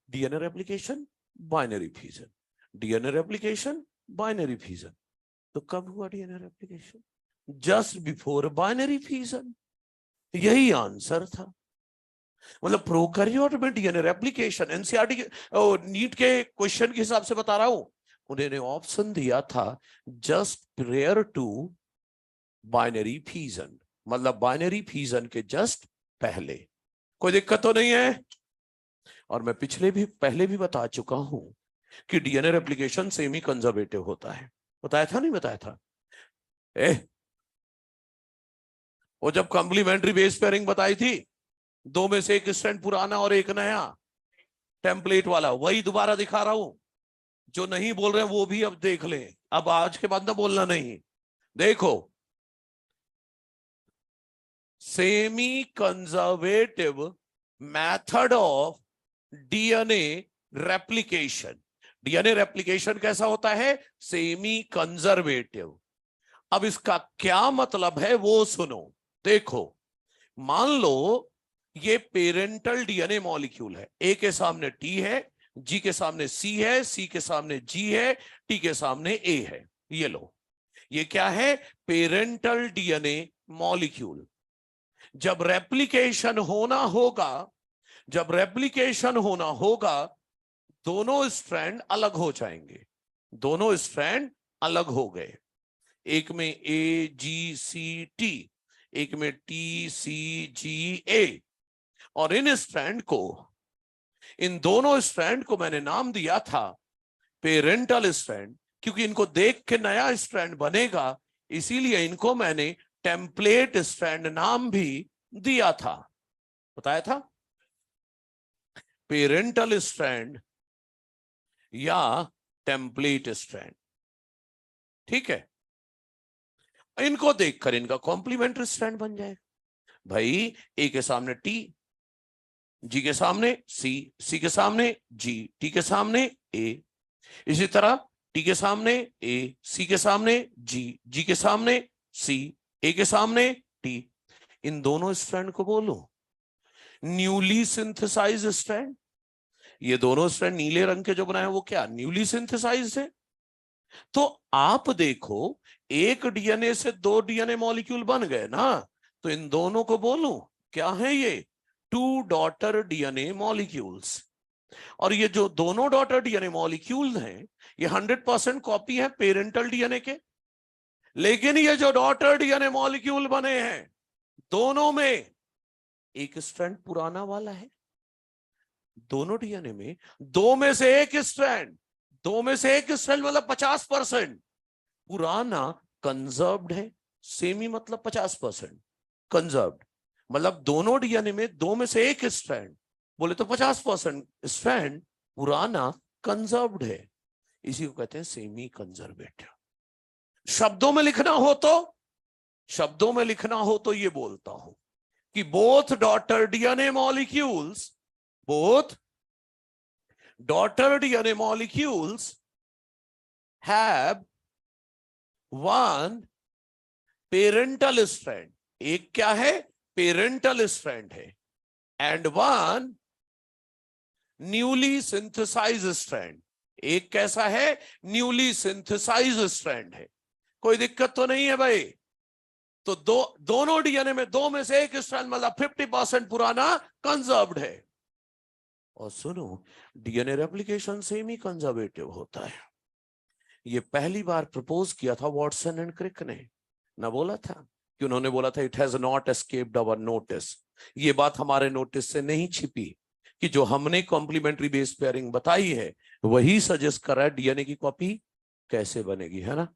DNA replication, binary fusion, DNA replication, binary fusion. तो कब हुआ DNA replication? Just before binary fusion. यही आंसर था। मतलब प्रोकैरियोट में डीएनए रेप्लिकेशन, एनसीईआरटी के नीट के क्वेश्चन के हिसाब से बता रहा हूं, उन्होंने ऑप्शन दिया था just prior to binary fusion, मतलब बाइनरी फ्यूजन के जस्ट पहले। कोई दिक्कत तो नहीं है? और मैं पहले भी बता चुका हूं कि डीएनए रेप्लिकेशन सेमी कंजर्वेटिव होता है। बताया था नहीं बताया था? वो जब कॉम्प्लीमेंट्री बेस पेयरिंग बताई थी, दो में से एक स्ट्रैंड पुराना और एक नया टेम्पलेट वाला, वही दोबारा दिखा रहा हूं। जो नहीं बोल रहे वो भी अब देख लें, अब आज के बाद ना बोलना नहीं। देखो, semi conservative method of DNA replication. DNA replication कैसा होता है? Semi conservative. अब इसका क्या मतलब है वो सुनो। देखो, मान लो ये पेरेंटल डीएनए मॉलिक्यूल है, ए के सामने टी है, जी के सामने सी है, सी के सामने जी है, टी के सामने ए है। ये लो, ये क्या है? Parental DNA molecule. जब रेप्लिकेशन होना होगा, जब रेप्लिकेशन होना होगा, दोनों स्ट्रैंड अलग हो जाएंगे। दोनों स्ट्रैंड अलग हो गए, एक में ए जी सी टी, एक में टी सी जी ए। और इन स्ट्रैंड को, इन दोनों स्ट्रैंड को मैंने नाम दिया था पेरेंटल स्ट्रैंड, क्योंकि इनको देख के नया स्ट्रैंड बनेगा, इसीलिए इनको मैंने टेम्पलेट स्ट्रैंड नाम भी दिया था। बताया था, पेरेंटल स्ट्रैंड या टेम्पलेट स्ट्रैंड। ठीक है, इनको देखकर इनका कॉम्प्लीमेंट्री स्ट्रैंड बन जाए। भाई, ए के सामने टी, जी के सामने सी, सी के सामने जी, टी के सामने ए। इसी तरह टी के सामने ए, सी के सामने जी, जी के सामने सी, ए के सामने टी। इन दोनों स्ट्रैंड को बोलो न्यूली सिंथेसाइज्ड स्ट्रैंड। ये दोनों स्ट्रैंड नीले रंग के जो बनाए वो क्या न्यूली सिंथेसाइज्ड है? तो आप देखो, एक डीएनए से दो डीएनए मॉलिक्यूल बन गए ना, तो इन दोनों को बोलूं क्या है? ये टू डॉटर डीएनए मॉलिक्यूल्स। और ये जो दोनों डॉटर डीएनए मॉलिक्यूल हैं, ये 100% कॉपी है पेरेंटल डीएनए के। लेकिन ये जो डॉटर डीएनए मॉलिक्यूल बने हैं, दोनों में एक स्ट्रैंड पुराना वाला है। दोनों डीएनए में दो में से एक स्ट्रैंड, दो में से एक स्ट्रैंड मतलब 50% पुराना कंजर्व्ड है। सेमी मतलब 50%, कंजर्व्ड मतलब दोनों डीएनए में दो में से एक स्ट्रैंड बोले तो 50% स्ट्रैंड पुराना कंजर्व्ड है, इसी को कहते हैं सेमी कंजर्वेटिव। शब्दों में लिखना हो तो ये बोलता हूं कि both daughter DNA molecules have one parental strand, एक क्या है, पेरेंटल स्ट्रैंड है, and one newly synthesized strand, एक कैसा है, न्यूली सिंथेसाइज्ड स्ट्रैंड है। कोई दिक्कत तो नहीं है भाई। तो दोनों डीएनए में दो में से एक स्ट्रैंड मतलब 50% पुराना कंजर्व्ड है। और सुनो, डीएनए रेप्लिकेशन सेमी कंजर्वेटिव होता है। ये पहली बार प्रपोज किया था वॉटसन एंड क्रिक ने, ना बोला था कि उन्होंने बोला था it has not escaped our notice. ये बात हमारे नोटिस से नहीं छिपी कि जो हमने कॉम्प्लीमेंट्री बेस पेयरिंग बताई है वही सजेस्ट कर रहा है डीएनए की कॉपी कैसे बनेगी, है ना।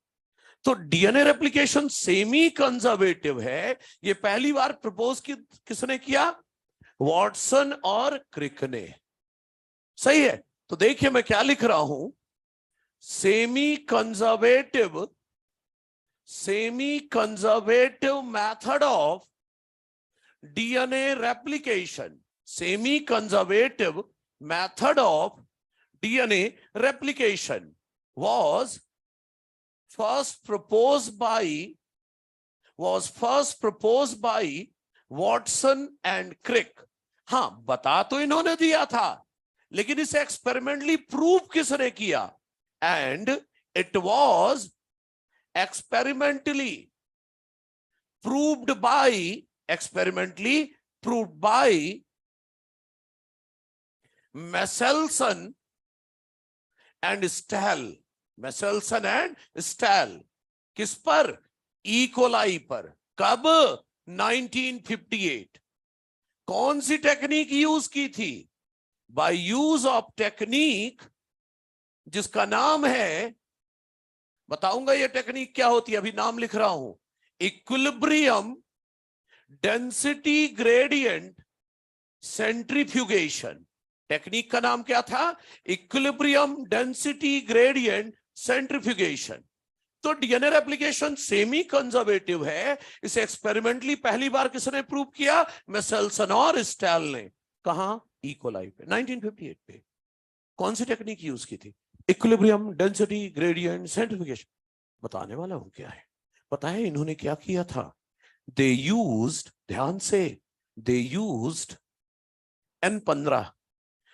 तो डीएनए रेप्लिकेशन सेमी कंजर्वेटिव है, ये पहली बार प्रपोज किसने किया, वॉटसन और क्रिक ने। सही है। तो देखिए मैं क्या लिख रहा हूं, semi conservative method of DNA replication, semi conservative method of DNA replication was first proposed by Watson and Crick। हाँ, बता तो इन्होंने दिया था, लेकिन इसे एक्सपेरिमेंटली प्रूव किसने किया, and it was experimentally proved by Michelson and Stahl। किस पर, ई कोलाई पर। कब, 1958। कौन सी टेक्निक यूज की थी, बाय यूज ऑफ टेक्निक जिसका नाम है, बताऊंगा ये टेक्निक क्या होती है, अभी नाम लिख रहा हूं, equilibrium density gradient centrifugation. Technique का नाम क्या था, इक्विलिब्रियम डेंसिटी ग्रेडियंट सेंट्रीफ्यूगेशन। तो डीएनए रेप्लिकेशन सेमी कंजर्वेटिव है, इसे एक्सपेरिमेंटली पहली बार किसने प्रूव किया, मिचेल्सन और स्टैल ने। कहां, ई कोलाई पे, 1958 पे। कौन सी टेक्निक यूज की थी, इक्विलिब्रियम डेंसिटी ग्रेडियंट सेंट्रीफ्यूगेशन। बताने वाला हूं क्या है, पता है इन्होंने क्या किया था, दे यूज्ड, ध्यान से, they used N15।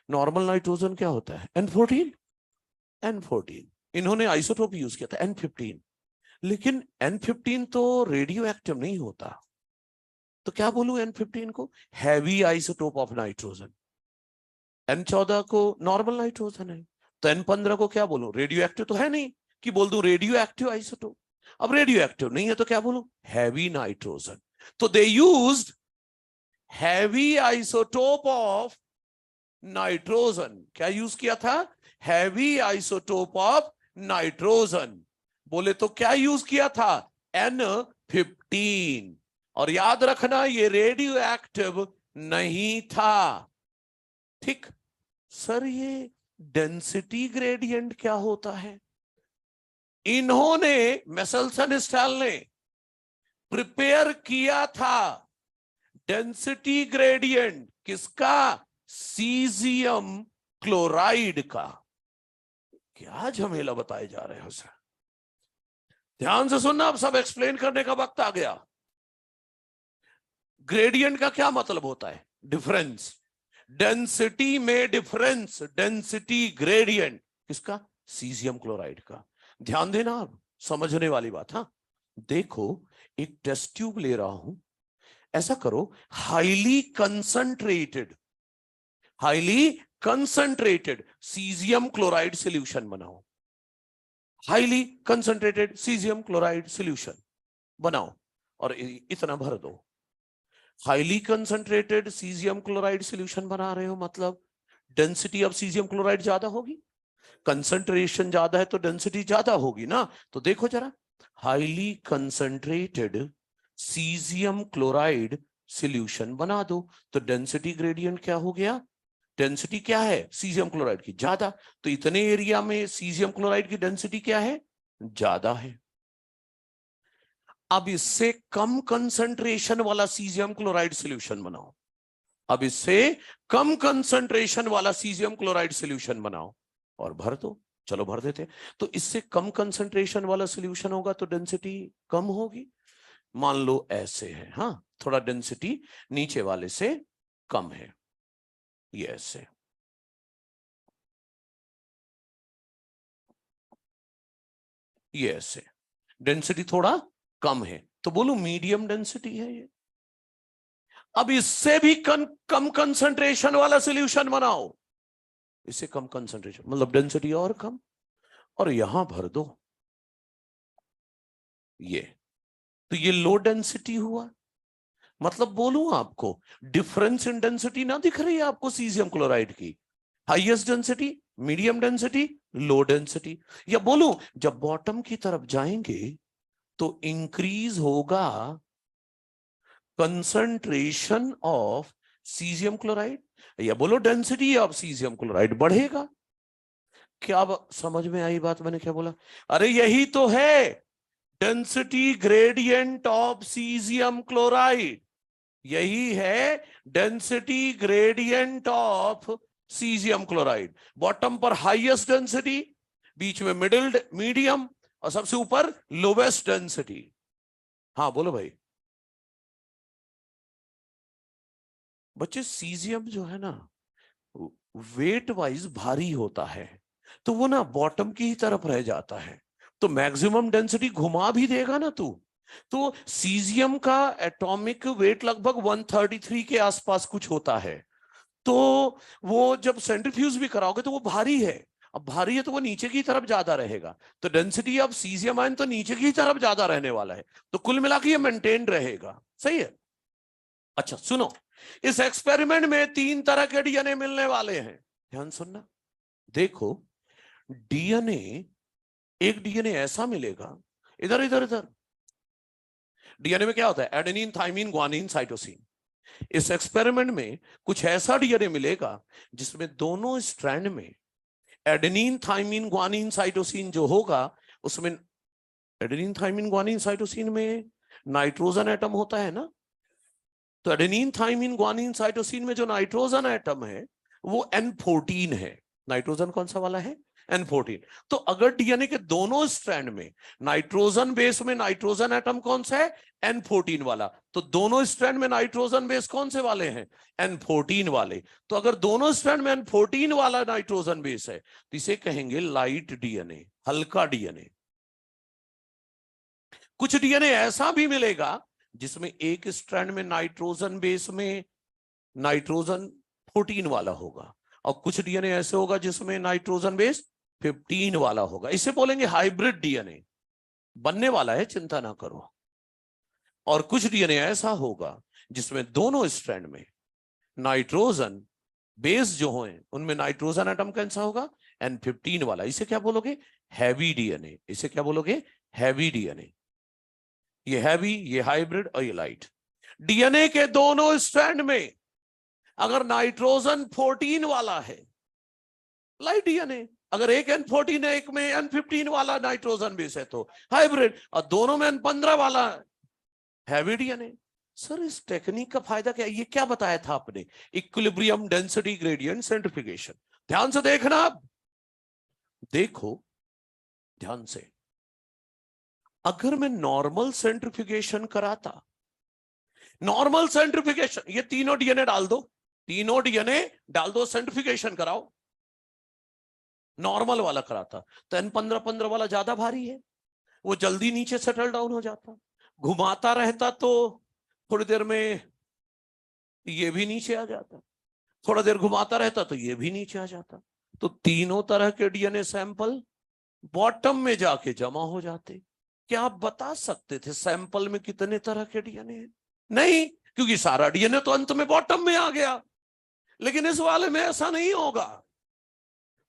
Normal nitrogen क्या होता है, N14। इन्होंने आइसोटोप यूज किया था N15, लेकिन N15 तो रेडियो एक्टिव नहीं होता, तो क्या बोलूं N15 को, heavy isotope of nitrogen. N14 को नॉर्मल नाइट्रोजन है, तो N15 को क्या बोलूं, रेडियो एक्टिव तो है नहीं कि बोल दूं रेडियो एक्टिव आइसोटोप। अब रेडियो एक्टिव नहीं है तो क्या बोलूं, हैवी नाइट्रोजन। तो they used heavy isotope of nitrogen. क्या यूज किया था, हैवी आइसोटोप ऑफ नाइट्रोजन। बोले तो क्या यूज किया था, N15। और याद रखना ये रेडियो एक्टिव नहीं था। ठीक सर, ये डेंसिटी ग्रेडियंट क्या होता है, इन्होंने मिचेल्सन स्टैल ने प्रिपेयर किया था डेंसिटी ग्रेडियंट किसका, सीजियम क्लोराइड का। क्या झमेला बताए जा रहे हो सर, ध्यान से सुनना, अब सब एक्सप्लेन करने का वक्त आ गया। ग्रेडियंट का क्या मतलब होता है, डिफरेंस। डेंसिटी में डिफरेंस, डेंसिटी ग्रेडियंट किसका, सीजियम क्लोराइड का। ध्यान देना, आप समझने वाली बात। हाँ देखो, एक टेस्ट ट्यूब ले रहा हूं, ऐसा करो, highly concentrated cesium chloride solution बनाओ, highly concentrated cesium chloride solution बनाओ और इतना भर दो। Highly concentrated cesium chloride solution बना रहे हो मतलब डेंसिटी ऑफ सीजियम क्लोराइड ज्यादा होगी, कंसंट्रेशन ज्यादा है तो डेंसिटी ज्यादा होगी ना। तो देखो जरा, highly concentrated cesium chloride solution बना दो, तो डेंसिटी ग्रेडियंट क्या हो गया, डेंसिटी क्या है सीजियम क्लोराइड की? ज्यादा। तो इतने एरिया में सीजियम क्लोराइड की डेंसिटी क्या है? ज्यादा है। अब इससे कम कंसंट्रेशन वाला सीजियम क्लोराइड सॉल्यूशन बनाओ। अब इससे कम कंसंट्रेशन वाला सीजियम क्लोराइड सॉल्यूशन बनाओ और भर दो। चलो भर देते हैं। तो इससे कम कंसंट्रेशन वाला सॉल्यूशन होगा तो डेंसिटी कम होगी। मान लो ऐसे है, हाँ, थोड़ा डेंसिटी नीचे वाले से कम है, ये ऐसे। ये ऐसे डेंसिटी थोड़ा कम है, तो बोलो मीडियम डेंसिटी है ये। अब इससे भी कम कंसंट्रेशन वाला सॉल्यूशन बनाओ। इससे कम कंसंट्रेशन मतलब डेंसिटी और कम, और यहां भर दो ये। तो ये लो डेंसिटी हुआ। मतलब बोलूं आपको, डिफरेंस इन डेंसिटी ना दिख रही है आपको सीजियम क्लोराइड की? Highest density, medium density, low density. या बोलूं जब बॉटम की तरफ जाएंगे तो इंक्रीज होगा कंसंट्रेशन ऑफ सीजियम क्लोराइड, या बोलो डेंसिटी ऑफ सीजियम क्लोराइड बढ़ेगा। क्या समझ में आई बात मैंने क्या बोला? अरे यही तो है density gradient of caesium chloride. यही है density gradient of caesium chloride. Bottom पर हाईएस्ट डेंसिटी, बीच में मिडिल मीडियम, और सबसे ऊपर लोवेस्ट डेंसिटी। हाँ बोलो भाई। बच्चे सीजियम जो है ना, वेट वाइज भारी होता है, तो वो ना बॉटम की ही तरफ रह जाता है। तो मैक्सिमम डेंसिटी घुमा भी देगा ना तू, तो सीजियम का एटॉमिक वेट लगभग 133 के आसपास कुछ होता है। तो वो जब सेंट्रीफ्यूज भी कराओगे तो वो भारी है। अब भारी है तो वो नीचे की तरफ ज्यादा रहेगा, तो डेंसिटी ऑफ सीजियम आयन तो नीचे की तरफ ज्यादा रहने वाला है। तो कुल मिला के ये मेंटेन रहेगा। सही है। अच्छा सुनो, इस एक्सपेरिमेंट में 3 तरह के डीएनए मिलने वाले हैं। ध्यान सुनना। देखो, डीएनए, एक डीएनए ऐसा मिलेगा, इधर इधर इधर। डीएनए में क्या होता है? Adenine, thymine, guanine, cytosine. इस एक्सपेरिमेंट में कुछ ऐसा डीएनए मिलेगा जिसमें दोनों स्ट्रैंड में एडेनिन, थाइमिन, ग्वानिन, साइटोसिन जो होगा, उसमें एडेनिन, थाइमिन, ग्वानिन, साइटोसिन में नाइट्रोजन एटम होता है ना। तो एडेनिन, थाइमिन, ग्वानिन, साइटोसिन में जो नाइट्रोजन एटम है वो N14 है। नाइट्रोजन कौन सा वाला है? N14। तो अगर डीएनए के दोनों स्ट्रैंड में नाइट्रोजन बेस में नाइट्रोजन एटम कौन सा है? N14 वाला। तो दोनों स्ट्रैंड में नाइट्रोजन बेस कौन से वाले हैं? N14 वाले। तो अगर दोनों स्ट्रैंड में N14 वाला नाइट्रोजन बेस है तो इसे कहेंगे लाइट डीएनए, हल्का डीएनए। कुछ डीएनए ऐसा भी मिलेगा जिसमें एक स्ट्रैंड में नाइट्रोजन बेस में नाइट्रोजन 14 वाला होगा, और कुछ डीएनए ऐसे होगा जिसमें नाइट्रोजन बेस 15 वाला होगा। इसे बोलेंगे हाइब्रिड डीएनए। बनने वाला है, चिंता ना करो। और कुछ डीएनए ऐसा होगा जिसमें दोनों स्ट्रैंड में नाइट्रोजन बेस जो हो उनमें नाइट्रोजन एटम कैसा होगा? N15 वाला। इसे क्या बोलोगे? Heavy DNA. इसे क्या बोलोगे? Heavy DNA. ये हैवी, ये हाइब्रिड और ये लाइट। डीएनए के दोनों स्ट्रैंड में अगर नाइट्रोजन 14 वाला है, लाइट डीएनए। अगर एक N14 है, एक में N15 वाला नाइट्रोजन बेस है तो हाइब्रिड, और दोनों में N15 वाला हैवी डीएनए। सर इस टेक्निक का फायदा क्या? ये क्या बताया था आपने? Equilibrium, density gradient, सेंट्रिफिकेशन। ध्यान से देखना। अब देखो ध्यान से, अगर मैं नॉर्मल सेंट्रिफिकेशन कराता, नॉर्मल सेंट्रिफिकेशन, ये तीनों डीएनए डाल दो, तीनों डीएनए डाल दो, सेंट्रिफिकेशन कराओ, नॉर्मल वाला कराता, तो N15 वाला ज्यादा भारी है, वो जल्दी नीचे सेटल डाउन हो जाता। घुमाता रहता तो थोड़ी देर में ये भी नीचे आ जाता, थोड़ा देर घुमाता रहता तो ये भी नीचे आ जाता। तो तीनों तरह के डीएनए सैंपल बॉटम में जाके जमा हो जाते। क्या आप बता सकते थे सैंपल में कितने तरह के डीएनए हैं? नहीं, क्योंकि सारा डीएनए तो अंत में बॉटम में आ गया। लेकिन इस वाले में ऐसा नहीं होगा।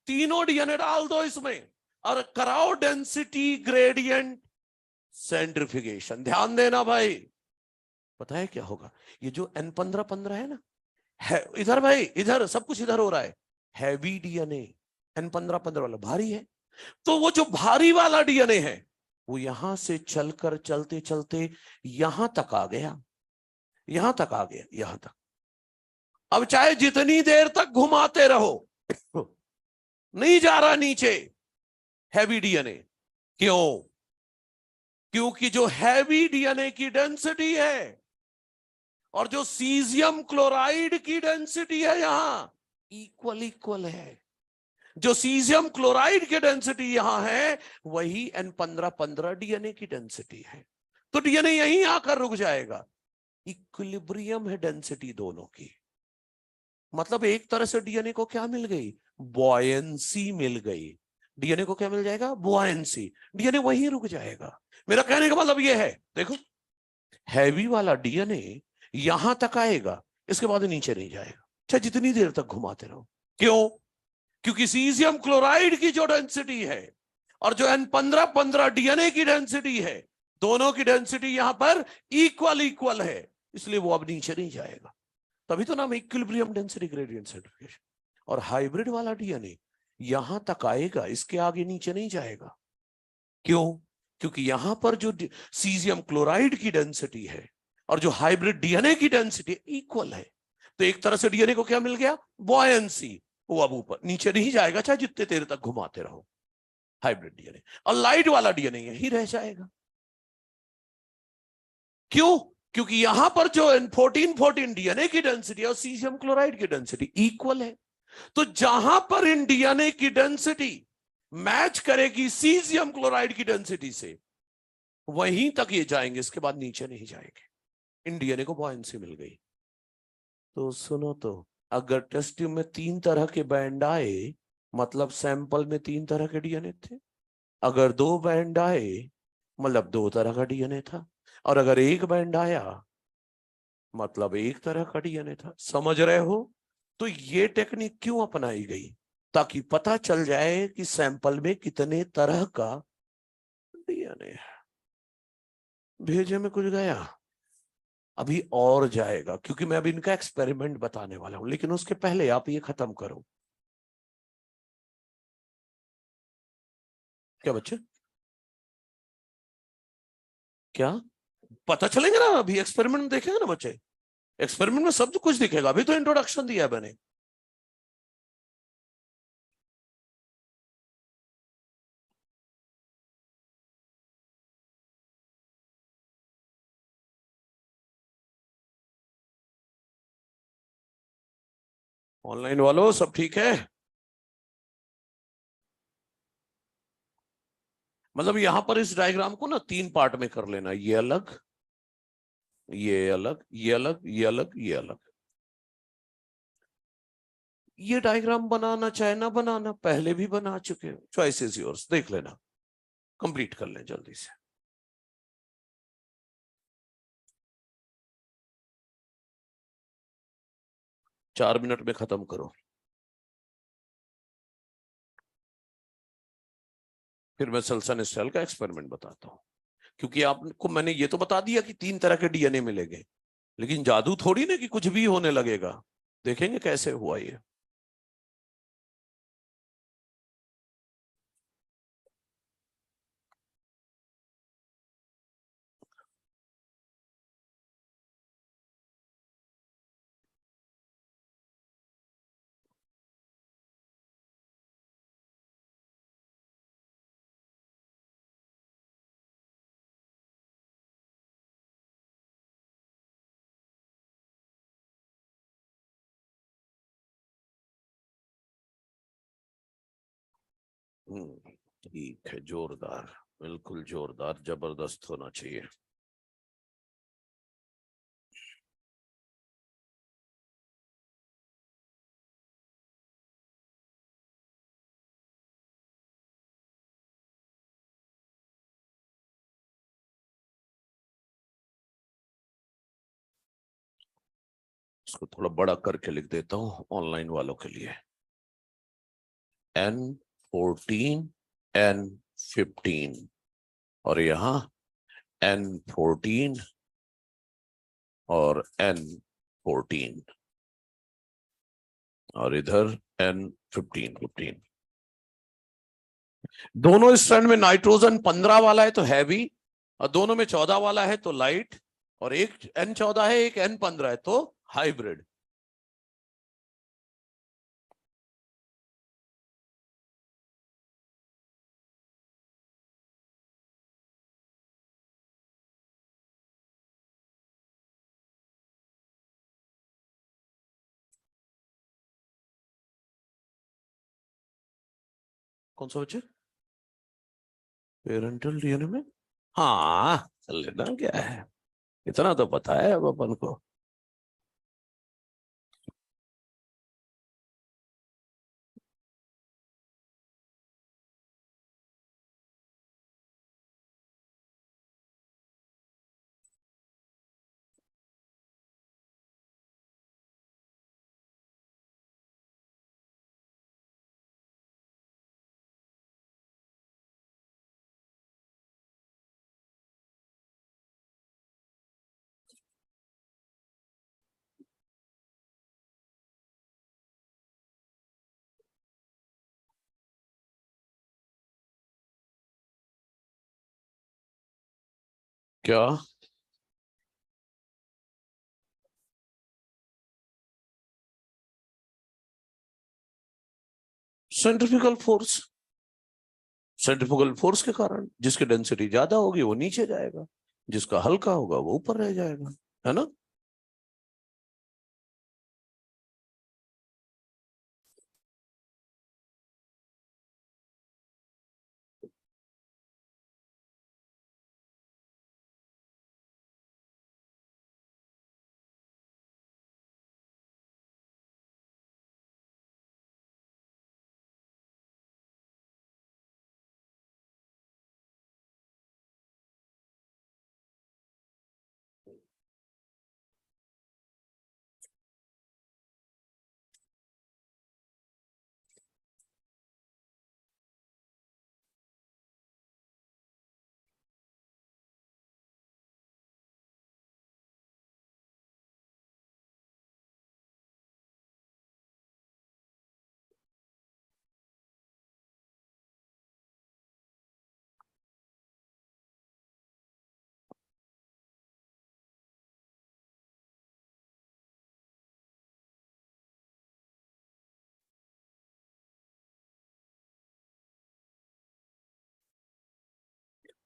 तीनों डीएनए डाल दो इसमें और कराओ डेंसिटी ग्रेडियंट सेंट्रिफिकेशन। ध्यान देना भाई, पता है क्या होगा? ये जो N15 है ना, है इधर भाई, इधर सब कुछ इधर हो रहा है। हैवी डीएनए N15 वाला भारी है, तो वो जो भारी वाला डीएनए है वो यहां से चलकर चलते चलते यहां तक आ गया, यहां तक आ गया, यहां तक। अब चाहे जितनी देर तक घुमाते रहो नहीं जा रहा नीचे हैवी डीएनए। क्यों? क्योंकि जो हैवी डीएनए की डेंसिटी है और जो सीजियम क्लोराइड की डेंसिटी है यहां इक्वल इक्वल है। जो सीजियम क्लोराइड की डेंसिटी यहां है वही N15 डीएनए की डेंसिटी है। तो डीएनए यहीं आकर रुक जाएगा। इक्विलिब्रियम है डेंसिटी दोनों की। मतलब एक तरह से डीएनए को क्या मिल गई? बॉयंसी मिल गई। डीएनए को क्या मिल जाएगा? बॉयंसी। डीएनए वहीं रुक जाएगा। मेरा कहने का मतलब यह है, देखो हैवी वाला डीएनए यहां तक आएगा, इसके बाद नीचे नहीं जाएगा, चाहे जितनी देर तक घुमाते रहो। क्यों? क्योंकि सीजियम क्लोराइड की जो डेंसिटी है और जो N15 डीएनए की डेंसिटी है, दोनों की डेंसिटी यहां पर इक्वल इक्वल है, इसलिए वो अब नीचे नहीं जाएगा। तभी तो नाम इक्विलिब्रियम डेंसिटी ग्रेडियंट सेंट्रीफ्यूगेशन। और हाइब्रिड वाला डीएनए यहां तक आएगा, इसके आगे नीचे नहीं जाएगा। क्यों? क्योंकि यहां पर जो सीजियम क्लोराइड की डेंसिटी है और जो हाइब्रिड डीएनए की डेंसिटी इक्वल है। तो एक तरह से डीएनए को क्या मिल गया? बॉयंसी। वो अब ऊपर नीचे नहीं जाएगा, चाहे जितने देर तक घुमाते रहो हाइब्रिड डीएनए। और लाइट वाला डीएनए यही रह जाएगा। क्यों? क्योंकि यहां पर जो 14 डीएनए की डेंसिटी और सीजियम क्लोराइड की डेंसिटी इक्वल है। तो जहां पर इन डीएनए की डेंसिटी मैच करेगी सीजियम क्लोराइड की डेंसिटी से, वहीं तक ये जाएंगे, इसके बाद नीचे नहीं जाएंगे। इन डीएनए को बॉयंसी मिल गई। तो सुनो तो, अगर टेस्ट ट्यूब में 3 तरह के बैंड आए, मतलब सैंपल में 3 तरह के डीएनए थे। अगर 2 बैंड आए, मतलब 2 तरह का डीएनए था। और अगर 1 बैंड आया, मतलब 1 तरह का डीएनए था। समझ रहे हो? तो ये टेक्निक क्यों अपनाई गई? ताकि पता चल जाए कि सैंपल में कितने तरह का डीएनए है। भेजे में कुछ गया? अभी और जाएगा, क्योंकि मैं अभी इनका एक्सपेरिमेंट बताने वाला हूं। लेकिन उसके पहले आप ये खत्म करो। क्या बच्चे? क्या? पता चलेंगे ना, अभी एक्सपेरिमेंट में देखेंगे ना बच्चे। एक्सपेरिमेंट में सब कुछ दिखेगा, अभी तो इंट्रोडक्शन दिया है मैंने। ऑनलाइन वालों सब ठीक है? मतलब यहां पर इस डायग्राम को ना 3 पार्ट में कर लेना। ये अलग, ये अलग, ये अलग, ये अलग, ये अलग। ये डायग्राम बनाना चाहे ना बनाना, पहले भी बना चुके हो, चॉइस इज योर्स। देख लेना, कंप्लीट कर लें जल्दी से। चार मिनट में खत्म करो, फिर मैं सल्सानेस्टैल का एक्सपेरिमेंट बताता हूं। क्योंकि आपको मैंने ये तो बता दिया कि 3 तरह के डीएनए मिलेंगे, लेकिन जादू थोड़ी ना कि कुछ भी होने लगेगा। देखेंगे कैसे हुआ ये। ठीक है, जोरदार, बिल्कुल जोरदार, जबरदस्त होना चाहिए। इसको थोड़ा बड़ा करके लिख देता हूं ऑनलाइन वालों के लिए। N14, N15 और यहां N14 और N14। और इधर N15 दोनों स्ट्रैंड में नाइट्रोजन 15 वाला है तो हैवी, और दोनों में 14 वाला है तो लाइट, और एक N14 है एक N15 है तो हाइब्रिड। कौन सा बच्चे? पेरेंटल डीएनए में? हाँ कर लेना, क्या है, इतना तो पता है अब अपन को। क्या? Centrifugal force. सेंट्रिफ्यूगल फोर्स के कारण जिसकी डेंसिटी ज्यादा होगी वो नीचे जाएगा, जिसका हल्का होगा वो ऊपर रह जाएगा, है ना।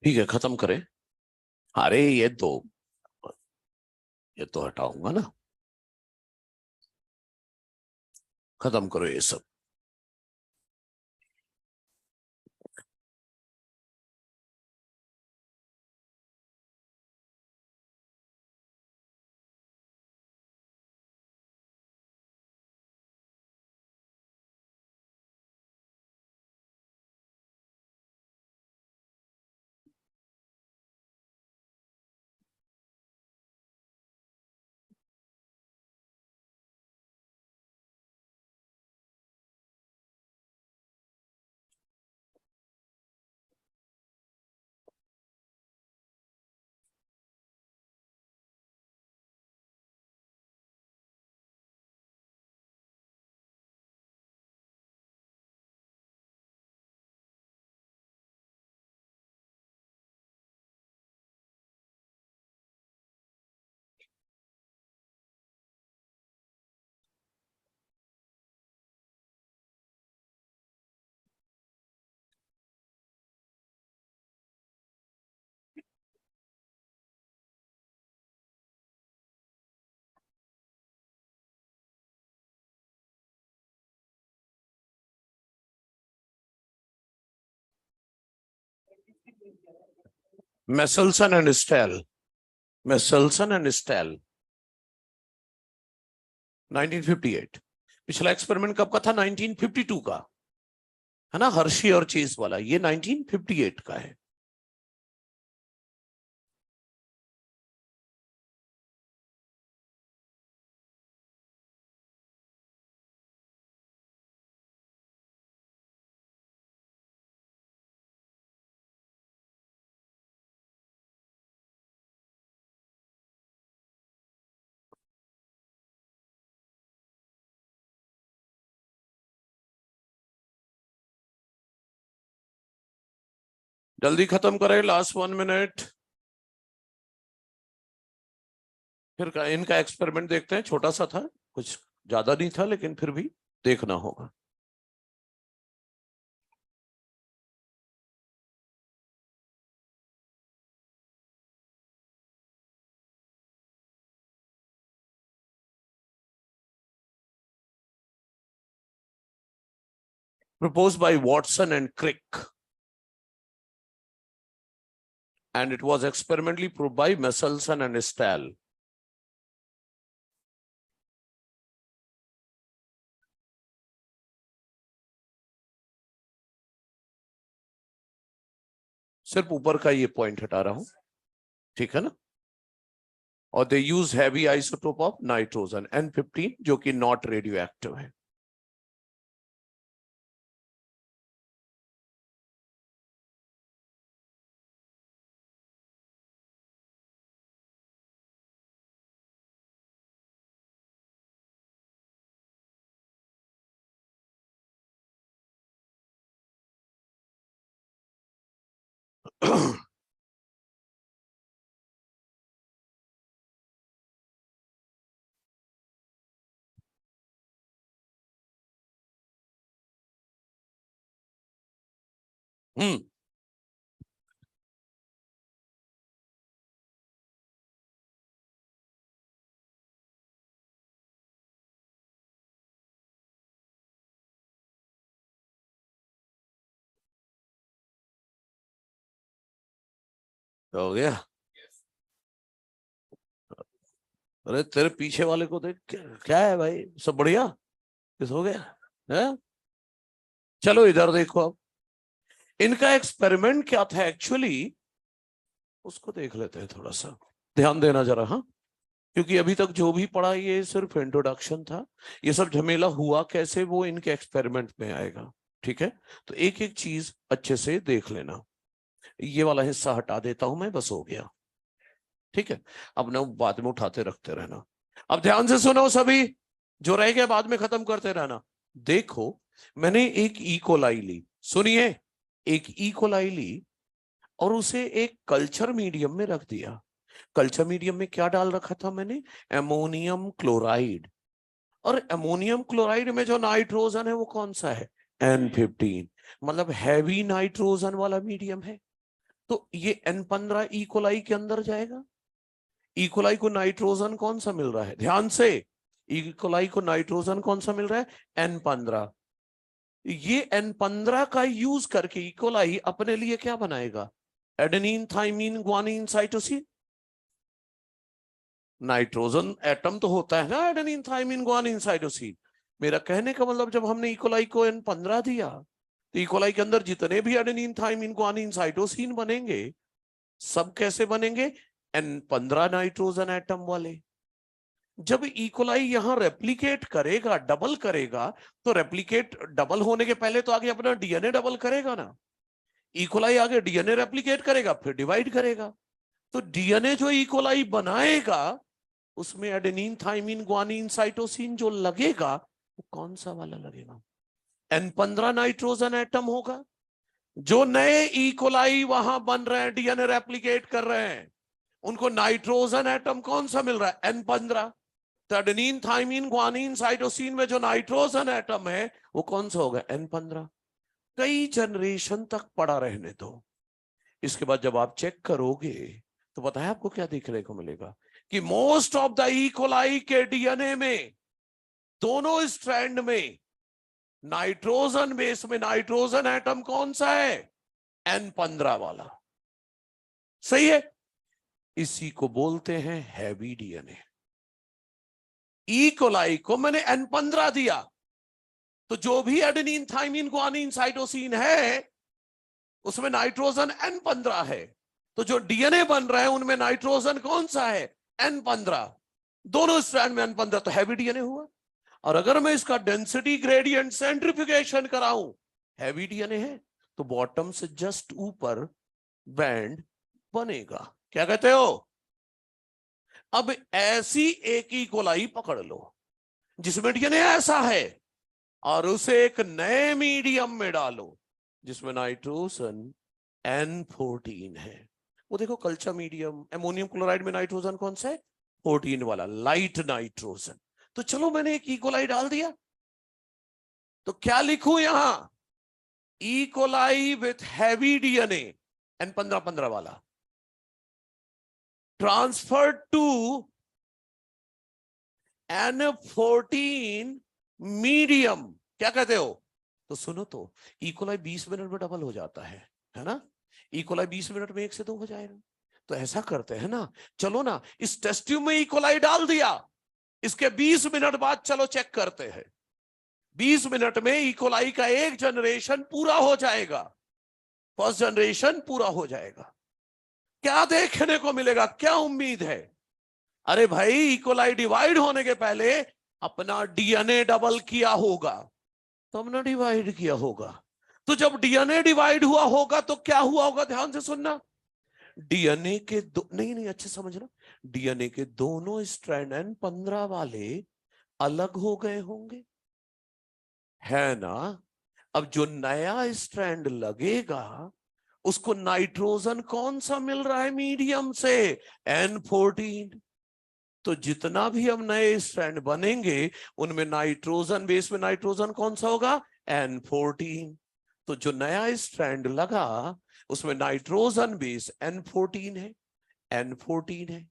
ठीक है, खत्म करें। अरे ये तो हटाऊंगा ना, खत्म करो ये सब। Meselson and Stahl. Meselson and Stahl 1958। पिछला एक्सपेरिमेंट कब का था? 1952 का, है ना, हर्शी और चेस वाला। ये 1958 का है। जल्दी खत्म करें, लास्ट 1 मिनट। फिर इनका एक्सपेरिमेंट देखते हैं, छोटा सा था, कुछ ज्यादा नहीं था, लेकिन फिर भी देखना होगा। Proposed by Watson and Crick, and it was experimentally proved by Messelson and Stahl. सिर्फ ऊपर का ये पॉइंट हटा रहा हूं, ठीक है ना। और they use heavy isotope of nitrogen N15, जो कि नॉट रेडियो एक्टिव है। हम्म हो गया। अरे तेरे पीछे वाले को देख, क्या है भाई, सब बढ़िया, किस हो गया है? चलो इधर देखो अब, इनका एक्सपेरिमेंट क्या था एक्चुअली, उसको देख लेते हैं थोड़ा सा, ध्यान देना जरा। हाँ, क्योंकि अभी तक जो भी पढ़ा ये सिर्फ इंट्रोडक्शन था, ये सब झमेला हुआ कैसे वो इनके एक्सपेरिमेंट में आएगा, ठीक है। तो एक एक चीज अच्छे से देख लेना। ये वाला हिस्सा हटा देता हूं मैं, बस हो गया, ठीक है। अब ना बाद में उठाते रखते रहना। अब ध्यान से सुनो सभी, जो रह गया बाद में खत्म करते रहना। देखो, मैंने एक इकोलाई ली, सुनिए, एक इकोलाई ली और उसे एक कल्चर मीडियम में रख दिया। कल्चर मीडियम में क्या डाल रखा था मैंने? Ammonium chloride. और एमोनियम क्लोराइड में जो नाइट्रोजन है वो कौन सा है? N15, मतलब हैवी नाइट्रोजन वाला मीडियम है। तो ये N15 इकोलाई के अंदर जाएगा। इकोलाई को नाइट्रोजन कौन सा मिल रहा है? ध्यान से, इकोलाई को नाइट्रोजन कौन सा मिल रहा है? N15। ये N15 का यूज करके इकोलाई अपने लिए क्या बनाएगा? Adenine, thymine, guanine, cytosine. Nitrogen atom तो होता है ना, एडेनिन, थाइमिन, ग्वानिन, साइटोसिन। मेरा कहने का मतलब, जब हमने इकोलाई को N15 दिया, तो इकोलाई के अंदर जितने भी एडेनिन, थाइमिन, ग्वानिन, साइटोसिन बनेंगे, सब कैसे बनेंगे? N15 नाइट्रोजन एटम वाले। जब इकोलाई यहां रेप्लिकेट करेगा, डबल करेगा, तो रेप्लिकेट डबल होने के पहले तो आगे अपना डीएनए डबल करेगा ना। इकोलाई आगे डीएनए रेप्लिकेट करेगा, फिर डिवाइड करेगा। तो डीएनए जो इकोलाई बनाएगा, उसमें एडेनिन, थाइमिन, ग्वानिन, साइटोसिन जो लगेगा, वो कौन सा वाला लगेगा? N15 नाइट्रोजन एटम होगा। जो नए इकोलाई वहां बन रहे हैं, डीएनए रेप्लिकेट कर रहे हैं, उनको नाइट्रोजन एटम कौन सा मिल रहा है? N15। तो एडेनिन, थाइमिन, ग्वानिन, साइटोसिन में जो नाइट्रोजन एटम है वो कौन सा होगा? N15। कई जनरेशन तक पड़ा रहने दो। इसके बाद जब आप चेक करोगे तो पता है आपको क्या देखने को मिलेगा? कि मोस्ट ऑफ द इकोलाई के डीएनए में, दोनों स्ट्रैंड में, नाइट्रोजन बेस में नाइट्रोजन एटम कौन सा है? N15 वाला। सही है, इसी को बोलते हैं हैवी डीएनए। इकोलाई को मैंने N15 दिया, तो जो भी एडेनिन, थाइमिन, ग्वानिन, साइटोसिन है, उसमें नाइट्रोजन N15 है। तो जो डीएनए बन रहा है उनमें नाइट्रोजन कौन सा है? N15। दोनों स्ट्रैंड में N15, तो हैवी डीएनए हुआ। और अगर मैं इसका डेंसिटी ग्रेडियंट सेंट्रिफिकेशन कराऊं, हैवी डीएनए है, तो बॉटम से जस्ट ऊपर बैंड बनेगा। क्या कहते हो? अब ऐसी एक इकोलाई पकड़ लो जिसमें डीएनए ऐसा है, और उसे एक नए मीडियम में डालो जिसमें नाइट्रोजन N14 है। वो देखो कल्चर मीडियम, एमोनियम क्लोराइड में नाइट्रोजन कौन सा है? 14 वाला, लाइट नाइट्रोजन। तो चलो मैंने एक इकोलाई डाल दिया, तो क्या लिखूं यहां? E coli with heavy DNA N15 वाला ट्रांसफर्ड टू N14 मीडियम। क्या कहते हो? तो सुनो तो, इकोलाई 20 मिनट में डबल हो जाता है ना? इकोलाई 20 मिनट में 1 से 2 हो जाएगा। तो ऐसा करते हैं ना, चलो ना इस टेस्ट ट्यूब में इकोलाई डाल दिया, इसके 20 मिनट बाद चलो चेक करते हैं। 20 मिनट में इकोलाई का एक जनरेशन पूरा हो जाएगा, फर्स्ट जनरेशन पूरा हो जाएगा। क्या देखने को मिलेगा, क्या उम्मीद है? अरे भाई, इकोलाई डिवाइड होने के पहले अपना डीएनए डबल किया होगा, तो हमने डिवाइड किया होगा। तो जब डीएनए डिवाइड हुआ होगा तो क्या हुआ होगा? ध्यान से सुनना। डीएनए के दो, नहीं अच्छे समझना, डीएनए के दोनों स्ट्रैंड N15 वाले अलग हो गए होंगे, है ना? अब जो नया स्ट्रैंड लगेगा उसको नाइट्रोजन कौन सा मिल रहा है मीडियम से? N14। तो जितना भी हम नए स्ट्रैंड बनेंगे उनमें नाइट्रोजन, बेस में नाइट्रोजन कौन सा होगा? N14। तो जो नया स्ट्रैंड लगा उसमें नाइट्रोजन बेस N14 है, N14 है।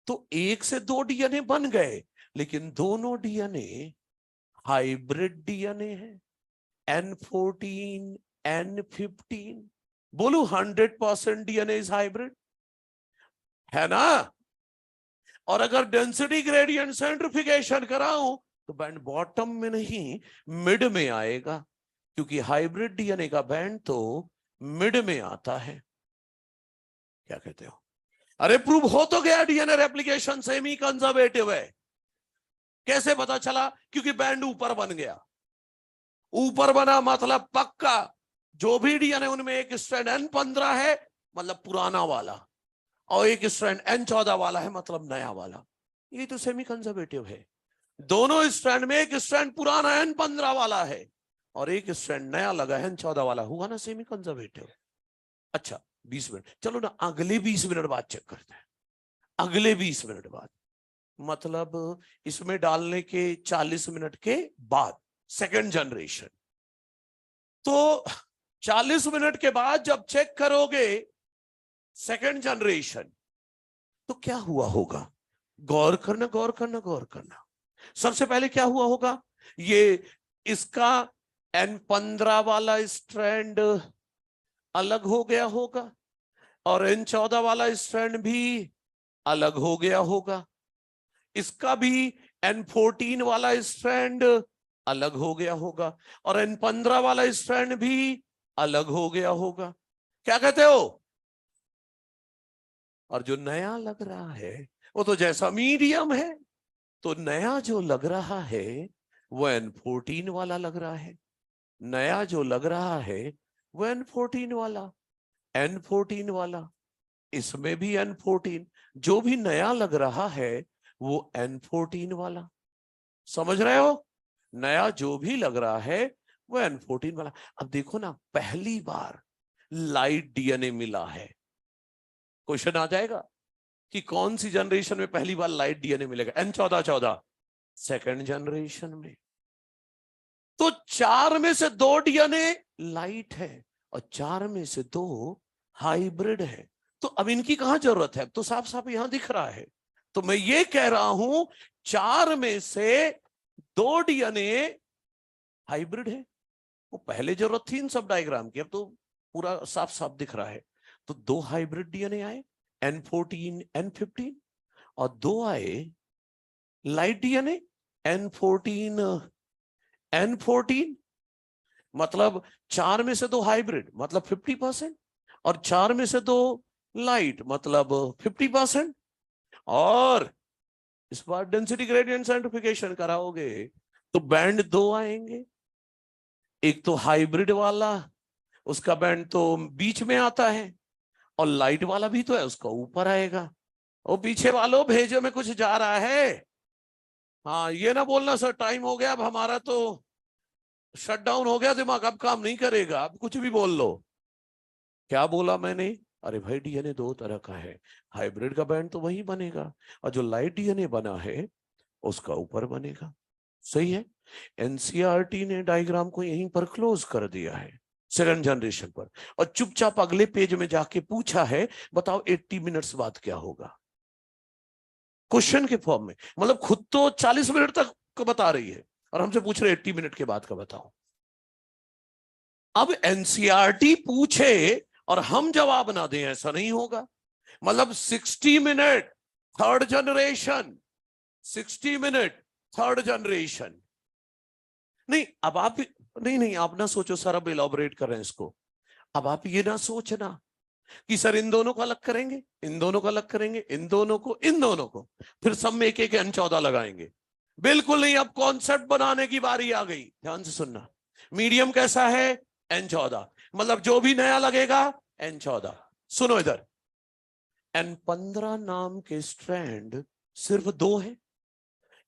तो 1 से 2 डीएनए बन गए, लेकिन दोनों डीएनए हाइब्रिड डीएनए है, N14 N15। बोलू 100% डीएनए इज हाइब्रिड, है ना? और अगर डेंसिटी ग्रेडियंट सेंट्रिफिकेशन कराऊं तो बैंड बॉटम में नहीं मिड में आएगा, क्योंकि हाइब्रिड डीएनए का बैंड तो मिड में आता है। क्या कहते हो? अरे प्रूव हो तो गया, डीएनए रेप्लिकेशन सेमी कंजर्वेटिव है। कैसे पता चला? क्योंकि बैंड ऊपर बन गया। ऊपर बना मतलब पक्का जो भी डीएनए उनमें एक स्ट्रैंड N15 है मतलब पुराना वाला, और एक स्ट्रैंड N14 वाला है मतलब नया वाला। ये तो सेमी कंजर्वेटिव है। दोनों स्ट्रैंड में एक स्ट्रैंड पुराना N15 वाला है और एक स्ट्रैंड नया लगा है N14 वाला, हुआ ना सेमी कंजर्वेटिव। अच्छा 20 मिनट, चलो ना अगले 20 मिनट बाद चेक करते हैं। अगले 20 मिनट बाद मतलब इसमें डालने के 40 मिनट के बाद सेकेंड जनरेशन। तो 40 मिनट के बाद जब चेक करोगे सेकेंड जनरेशन, तो क्या हुआ होगा? गौर करना, गौर करना, गौर करना। सबसे पहले क्या हुआ होगा? ये इसका N15 वाला स्ट्रैंड अलग हो गया होगा और N14 वाला स्ट्रैंड भी अलग हो गया होगा। इसका भी N14 वाला स्ट्रैंड अलग हो गया होगा और N15 वाला स्ट्रैंड भी अलग हो गया होगा। क्या कहते हो? और जो नया लग रहा है वो तो जैसा मीडियम है, तो नया जो लग रहा है वो N14 वाला लग रहा है। नया जो लग रहा है वो N14 वाला, N14 वाला, इसमें भी N14। जो भी नया लग रहा है वो N14 वाला। समझ रहे हो? नया जो भी लग रहा है वो N14 वाला। अब देखो ना, पहली बार लाइट डीएनए मिला है। क्वेश्चन आ जाएगा कि कौन सी जनरेशन में पहली बार लाइट डीएनए मिलेगा? N14 सेकेंड जनरेशन में। तो 4 में से 2 डीएनए लाइट है और 4 में से 2 हाइब्रिड है। तो अब इनकी कहां जरूरत है? तो साफ साफ यहां दिख रहा है। तो मैं ये कह रहा हूं 4 में से 2 डीएनए हाइब्रिड है। वो पहले जरूरत थी इन सब डायग्राम की, अब तो पूरा साफ साफ दिख रहा है। तो 2 हाइब्रिड डीएनए आए N14 N15 और 2 आए लाइट डीएनए N14 N14। मतलब 4 में से 2 हाइब्रिड मतलब 50% और 4 में से 2 लाइट मतलब 50%। और इस बार डेंसिटी ग्रेडियंट सेंट्रिफिकेशन कराओगे तो बैंड 2 आएंगे। एक तो हाइब्रिड वाला, उसका बैंड तो बीच में आता है, और लाइट वाला भी तो है, उसका ऊपर आएगा। और पीछे वालों भेजो में कुछ जा रहा है। हाँ, ये ना बोलना सर टाइम हो गया अब हमारा तो शट डाउन हो गया दिमाग, अब काम नहीं करेगा, अब कुछ भी बोल लो। क्या बोला मैंने? अरे भाई डीएनए दो तरह का है, हाइब्रिड का बैंड तो वही बनेगा और जो लाइट डीएनए बना है उसका ऊपर बनेगा। सही है। एनसीईआरटी ने डायग्राम को यहीं पर क्लोज कर दिया है सेकंड जनरेशन पर, और चुपचाप अगले पेज में जाके पूछा है बताओ 80 मिनट्स बाद क्या होगा, क्वेश्चन के फॉर्म में। मतलब खुद तो 40 मिनट तक को बता रही है और हमसे पूछ रहे 80 मिनट के बाद का बताओ। अब एनसीईआरटी पूछे और हम जवाब ना दें, ऐसा नहीं होगा। मतलब 60 minute third generation, 60 minute third generation. नहीं अब आप, नहीं आप ना सोचो सर, अब इलॉबरेट कर रहे हैं इसको। अब आप ये ना सोचना कि सर इन दोनों को अलग करेंगे, इन दोनों को अलग करेंगे, इन दोनों को, इन दोनों को, फिर सब में एक एक N14 लगाएंगे। बिल्कुल नहीं, अब कॉन्सेप्ट बनाने की बारी आ गई। ध्यान से सुनना। मीडियम कैसा है? N14। मतलब जो भी नया लगेगा N14। सुनो इधर, N15 नाम के स्ट्रैंड सिर्फ 2 है।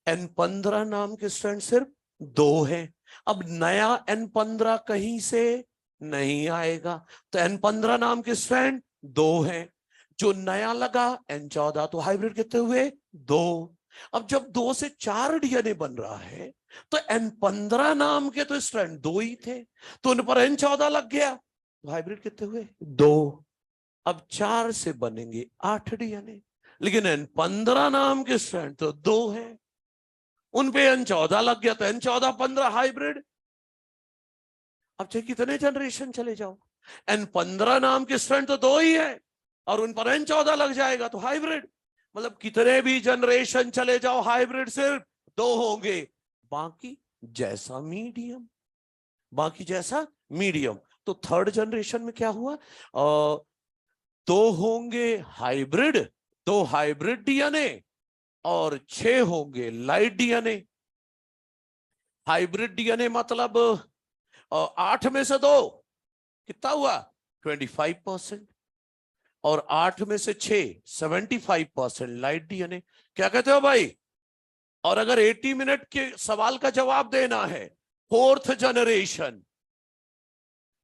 N15 नाम के स्ट्रैंड सिर्फ 2 है। अब नया N15 कहीं से नहीं आएगा, तो N15 नाम के स्ट्रैंड 2 है। जो नया लगा N14, तो हाइब्रिड कितने हुए? 2। अब जब 2 से 4 डीएनए बन रहा है तो N15 नाम के तो स्ट्रैंड 2 ही थे, तो उन पर N14 लग गया, तो हाइब्रिड कितने हुए? 2। अब 4 से बनेंगे 8 डीएनए, लेकिन N15 नाम के स्ट्रैंड तो 2 है, उन पे N14 लग गया, तो N14 15 हाइब्रिड। अब चाहे कितने जनरेशन चले जाओ, N15 नाम के स्ट्रैंड तो 2 ही है और उन पर N14 लग जाएगा, तो हाइब्रिड। मतलब कितने भी जनरेशन चले जाओ हाइब्रिड सिर्फ 2 होंगे। बाकी जैसा मीडियम, बाकी जैसा मीडियम। तो थर्ड जनरेशन में क्या हुआ? 2 होंगे हाइब्रिड, 2 हाइब्रिड डीएनए और 6 होंगे लाइट डीएनए। हाइब्रिड डीएनए मतलब 8 में से 2 कितना हुआ? 25%। और 8 में से 6 75% लाइट डीएनए। क्या कहते हो भाई? और अगर 80 मिनट के सवाल का जवाब देना है फोर्थ जनरेशन,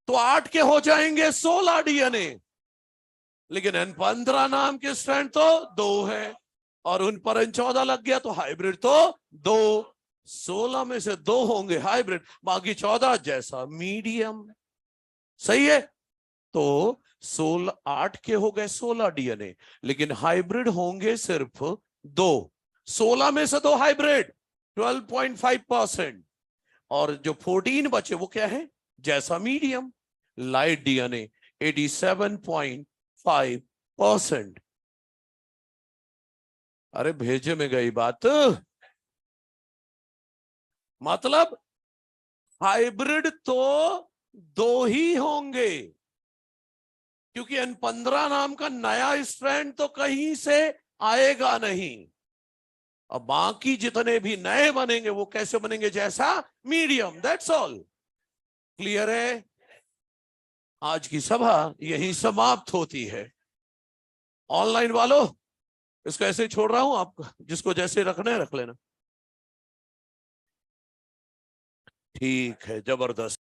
तो 8 के हो जाएंगे 16 डीएनए, लेकिन N15 नाम के स्ट्रैंड तो 2 है और उन पर N14 लग गया, तो हाइब्रिड तो 2। 16 में से 2 होंगे हाइब्रिड, बाकी 14 जैसा मीडियम। सही है। तो 16 8 के हो गए 16 डीएनए, लेकिन हाइब्रिड होंगे सिर्फ 2। 16 में से 2 हाइब्रिड 12.5%, और जो 14 बचे वो क्या है? जैसा मीडियम लाइट डीएनए 87.5%। अरे भेजे में गई बात। मतलब हाइब्रिड तो 2 ही होंगे, क्योंकि N15 नाम का नया स्ट्रैंड तो कहीं से आएगा नहीं। अब बाकी जितने भी नए बनेंगे वो कैसे बनेंगे? जैसा मीडियम। That's all. क्लियर है? आज की सभा यही समाप्त होती है। ऑनलाइन वालों, इसको ऐसे ही छोड़ रहा हूं, आप जिसको जैसे रखना है रख लेना। ठीक है, जबरदस्त।